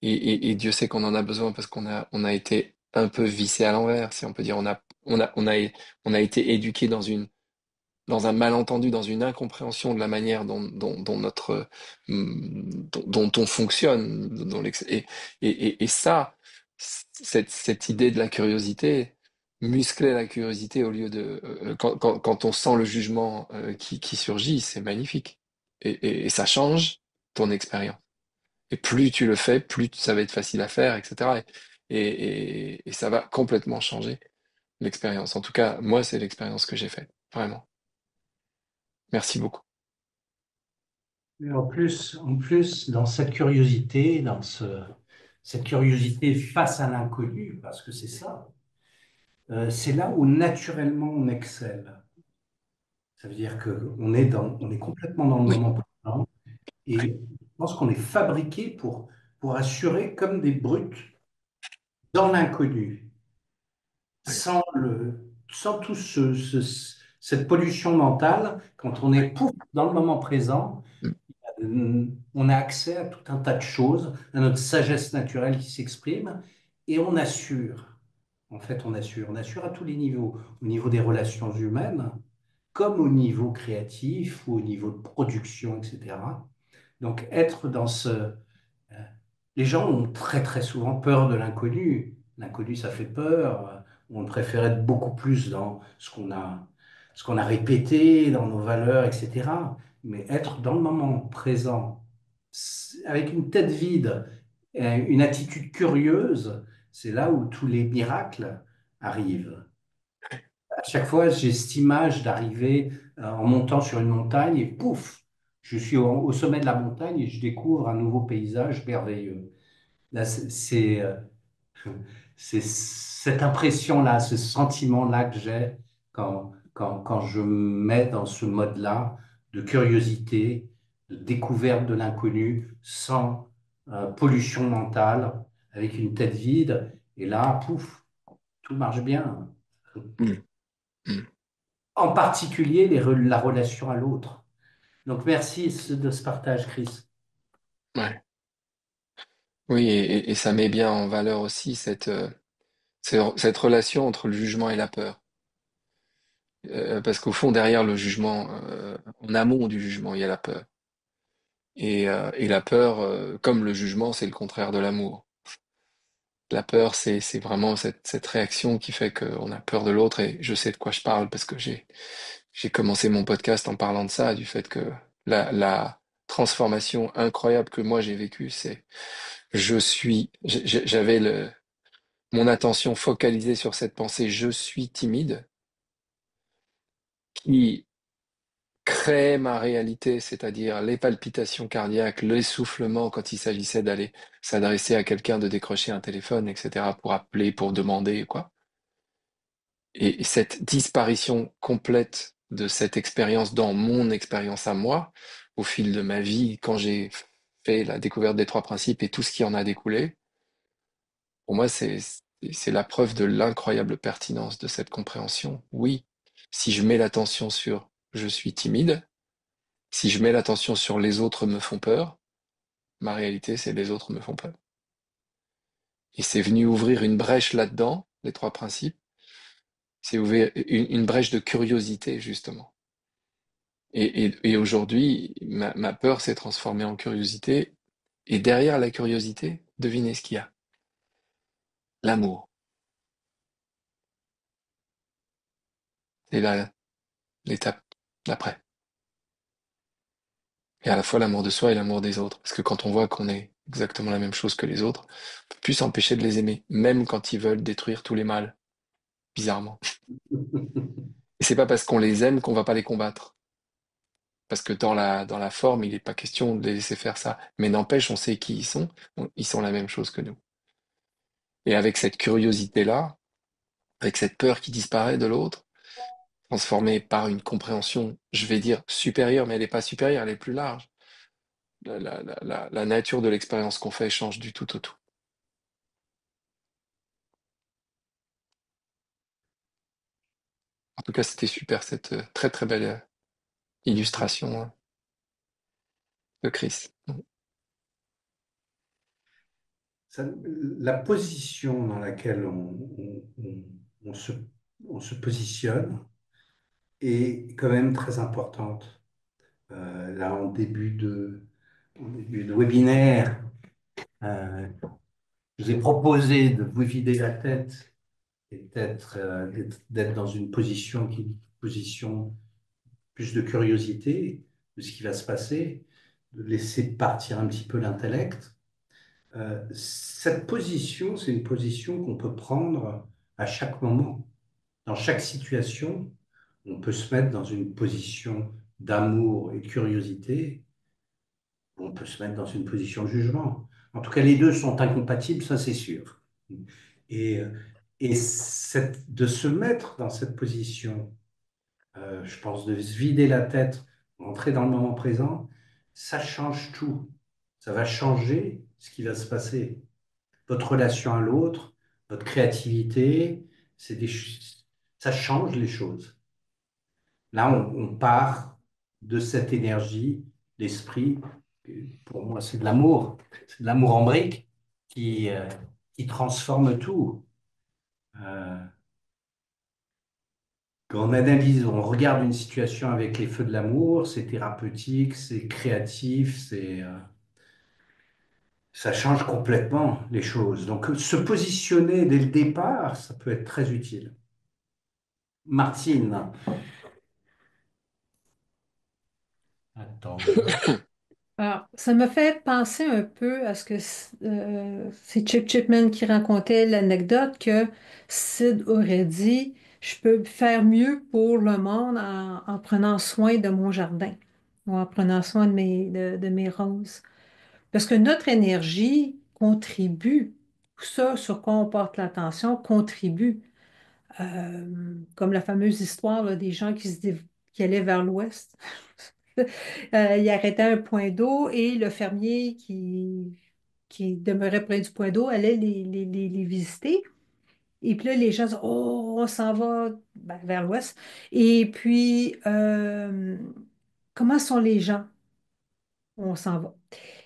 et Dieu sait qu'on en a besoin parce on a été un peu vissé à l'envers, si on peut dire. On a été éduqué dans un malentendu, dans une incompréhension de la manière dont dont on fonctionne, et ça, cette idée de la curiosité, muscler la curiosité au lieu de, quand on sent le jugement qui surgit, c'est magnifique. Et ça change ton expérience. Et plus tu le fais, plus ça va être facile à faire, etc. Et ça va complètement changer l'expérience. En tout cas, moi, c'est l'expérience que j'ai faite, vraiment. Merci beaucoup. Mais en plus, dans cette curiosité, cette curiosité face à l'inconnu, parce que c'est ça, c'est là où naturellement on excelle. Ça veut dire on est complètement dans le Oui, moment présent et je pense qu'on est fabriqué pour assurer comme des brutes dans l'inconnu, oui, sans tout cette pollution mentale. Quand on est oui. pouf, dans le moment présent, Mm, on a accès à tout un tas de choses, à notre sagesse naturelle qui s'exprime, et on assure. En fait, on assure. On assure à tous les niveaux, au niveau des relations humaines, comme au niveau créatif ou au niveau de production, etc. Donc, être dans les gens ont très très souvent peur de l'inconnu. L'inconnu, ça fait peur. On préfère être beaucoup plus dans ce qu'on a répété, dans nos valeurs, etc. Mais être dans le moment présent, avec une tête vide, une attitude curieuse, c'est là où tous les miracles arrivent. À chaque fois, j'ai cette image d'arriver en montant sur une montagne et pouf, je suis au sommet de la montagne et je découvre un nouveau paysage merveilleux. Là, c'est cette impression-là, ce sentiment-là que j'ai quand je me mets dans ce mode-là de curiosité, de découverte de l'inconnu, sans pollution mentale, avec une tête vide. Et là, pouf, tout marche bien. mm, mm. En particulier la relation à l'autre. Donc merci de ce partage, Chris. Ouais. Oui, et ça met bien en valeur aussi cette relation entre le jugement et la peur. Parce qu'au fond, derrière le jugement, en amont du jugement, il y a la peur. Et la peur, comme le jugement, c'est le contraire de l'amour. La peur, c'est vraiment cette réaction qui fait qu'on a peur de l'autre, et je sais de quoi je parle parce que j'ai commencé mon podcast en parlant de ça, du fait que la transformation incroyable que moi j'ai vécue, c'est j'avais mon attention focalisée sur cette pensée je suis timide, qui créait ma réalité, c'est-à-dire les palpitations cardiaques, l'essoufflement quand il s'agissait d'aller s'adresser à quelqu'un, de décrocher un téléphone, etc., pour appeler, pour demander, quoi. Et cette disparition complète de cette expérience dans mon expérience à moi, au fil de ma vie, quand j'ai fait la découverte des trois principes et tout ce qui en a découlé, pour moi, c'est la preuve de l'incroyable pertinence de cette compréhension. Oui, si je mets l'attention sur je suis timide, si je mets l'attention sur les autres me font peur, ma réalité, c'est les autres me font peur. Et c'est venu ouvrir une brèche là-dedans, les trois principes, c'est ouvrir une brèche de curiosité, justement. Et aujourd'hui, ma peur s'est transformée en curiosité. Et derrière la curiosité, devinez ce qu'il y a. L'amour. C'est l'étape d'après. Et à la fois l'amour de soi et l'amour des autres. Parce que quand on voit qu'on est exactement la même chose que les autres, on peut plus s'empêcher de les aimer, même quand ils veulent détruire tous les mâles, bizarrement. Et c'est pas parce qu'on les aime qu'on va pas les combattre. Parce que dans la forme, il n'est pas question de les laisser faire ça. Mais n'empêche, on sait qui ils sont. Ils sont la même chose que nous. Et avec cette curiosité-là, avec cette peur qui disparaît de l'autre, transformée par une compréhension, je vais dire supérieure, mais elle n'est pas supérieure, elle est plus large. La nature de l'expérience qu'on fait change du tout au tout. En tout cas, c'était super, cette très très belle illustration de Chris. la position dans laquelle on se, on se positionne est quand même très importante. Là, en début de webinaire, je vous ai proposé de vous vider la tête et d'être dans une position qui est une position plus de curiosité de ce qui va se passer, de laisser partir un petit peu l'intellect. Cette position, c'est une position qu'on peut prendre à chaque moment. Dans chaque situation, on peut se mettre dans une position d'amour et de curiosité, ou on peut se mettre dans une position de jugement. En tout cas, les deux sont incompatibles, ça c'est sûr. Et, de se mettre dans cette position, je pense, de se vider la tête, rentrer dans le moment présent, ça change tout. Ça va changer ce qui va se passer. Votre relation à l'autre, votre créativité, ça change les choses. Là, on part de cette énergie, l'esprit. Pour moi, c'est de l'amour. C'est de l'amour en brique qui, euh, qui transforme tout. Euh, Quand on analyse, on regarde une situation avec les feux de l'amour, c'est thérapeutique, c'est créatif, ça change complètement les choses. Donc, se positionner dès le départ, ça peut être très utile. Martine, attends. Alors, ça me fait penser un peu à ce que c'est Chip Chipman qui racontait l'anecdote que Sid aurait dit, je peux faire mieux pour le monde en prenant soin de mon jardin ou en prenant soin de mes roses. Parce que notre énergie contribue, tout ça sur quoi on porte l'attention contribue. Comme la fameuse histoire là, des gens qui allaient vers l'ouest. Il arrêtait un point d'eau et le fermier qui demeurait près du point d'eau allait les visiter. Et puis là, les gens disent, oh, on s'en va ben, vers l'ouest. Et puis, comment sont les gens? On s'en va.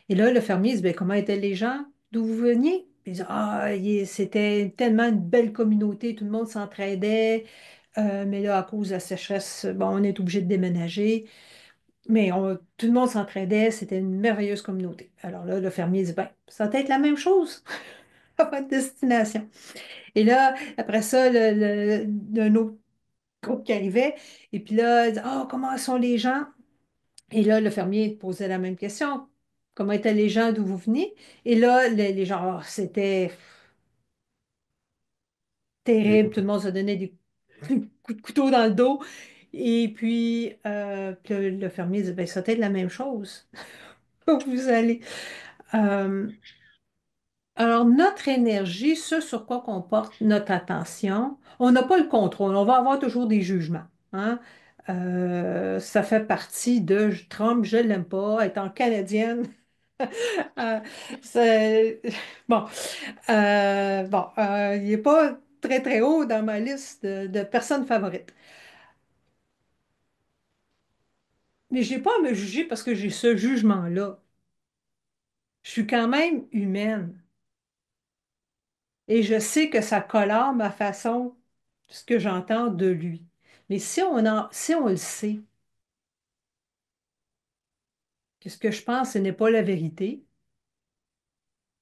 Et là, le fermier dit, ben, comment étaient les gens? D'où vous veniez? Puis il dit, ah, c'était tellement une belle communauté, tout le monde s'entraidait. Mais là, à cause de la sécheresse, bon, on est obligé de déménager. Mais tout le monde s'entraidait, c'était une merveilleuse communauté. Alors là, le fermier dit, ben, ça va être la même chose à votre destination. Et là, après ça, un autre groupe qui arrivait, et puis là, il dit, oh, comment sont les gens? Et là, le fermier posait la même question. Comment étaient les gens d'où vous venez? Et là, les gens, oh, c'était terrible, tout le monde se donnait des coups de couteau dans le dos. Et puis le fermier dit, ben, ça va être la même chose. Vous allez. Euh, alors, notre énergie, ce sur quoi qu'on porte notre attention, on n'a pas le contrôle. On va avoir toujours des jugements. Hein. Ça fait partie de Trump, je l'aime pas, étant canadienne. euh, c'est- bon, il n'est pas très très haut dans ma liste de personnes favorites. Mais je n'ai pas à me juger parce que j'ai ce jugement-là. Je suis quand même humaine. Et je sais que ça colore ma façon, ce que j'entends de lui. Mais si on le sait, que ce que je pense, ce n'est pas la vérité,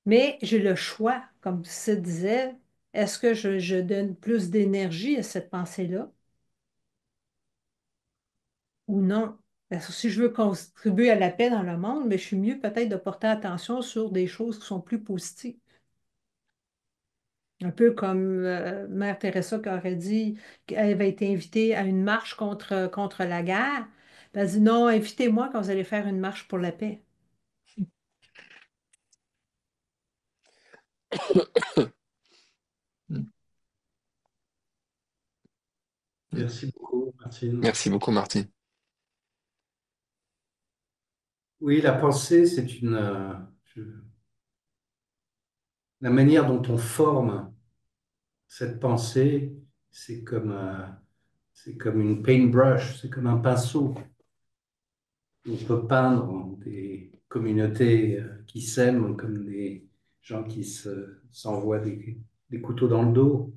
mais j'ai le choix, comme ça disait, est-ce que je donne plus d'énergie à cette pensée-là ou non? Parce que si je veux contribuer à la paix dans le monde, mais je suis mieux peut-être de porter attention sur des choses qui sont plus positives. Un peu comme Mère Teresa qui aurait dit qu'elle avait été invitée à une marche contre la guerre. Ben, elle dit non, invitez-moi quand vous allez faire une marche pour la paix. Merci beaucoup, Martine. Merci beaucoup, Martine. Oui, la pensée, la manière dont on forme cette pensée, c'est comme, euh, c'est comme une paintbrush, c'est comme un pinceau. On peut peindre des communautés qui s'aiment comme des gens qui s'envoient des couteaux dans le dos.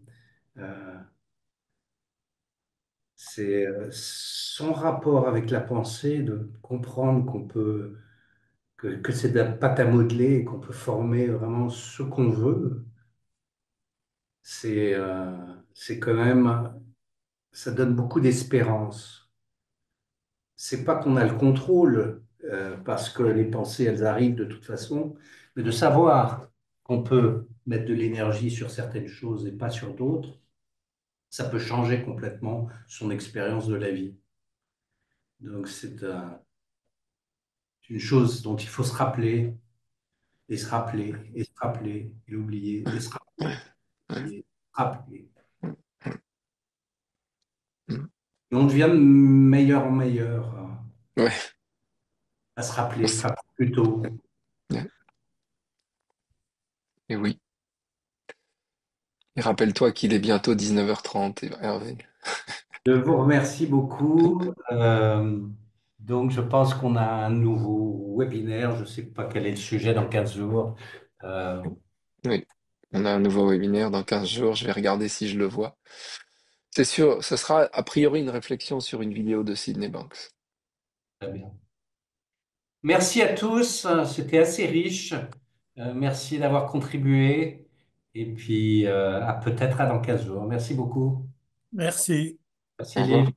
Euh, c'est son rapport avec la pensée, de comprendre que c'est de la pâte à modeler et qu'on peut former vraiment ce qu'on veut. C'est quand même, ça donne beaucoup d'espérance. C'est pas qu'on a le contrôle, parce que les pensées, elles arrivent de toute façon, mais de savoir qu'on peut mettre de l'énergie sur certaines choses et pas sur d'autres, ça peut changer complètement son expérience de la vie. Donc une chose dont il faut se rappeler, et se rappeler, et se rappeler, et oublier, et se Ouais, ouais, rappeler, rappeler. mm, Et on devient de meilleur en meilleur ouais, à se on rappeler, s- enfin plutôt. ouais. Et oui. Et rappelle-toi qu'il est bientôt 19h30, Hervé. Je vous remercie beaucoup. Donc, je pense qu'on a un nouveau webinaire. Je ne sais pas quel est le sujet dans 15 jours. Euh, Oui. On a un nouveau webinaire dans 15 jours. Je vais regarder si je le vois. C'est sûr, ce sera a priori une réflexion sur une vidéo de Sydney Banks. Très bien. Merci à tous. C'était assez riche. Merci d'avoir contribué. Et puis, peut-être à dans 15 jours. Merci beaucoup. Merci. Merci, Au revoir. Gilles.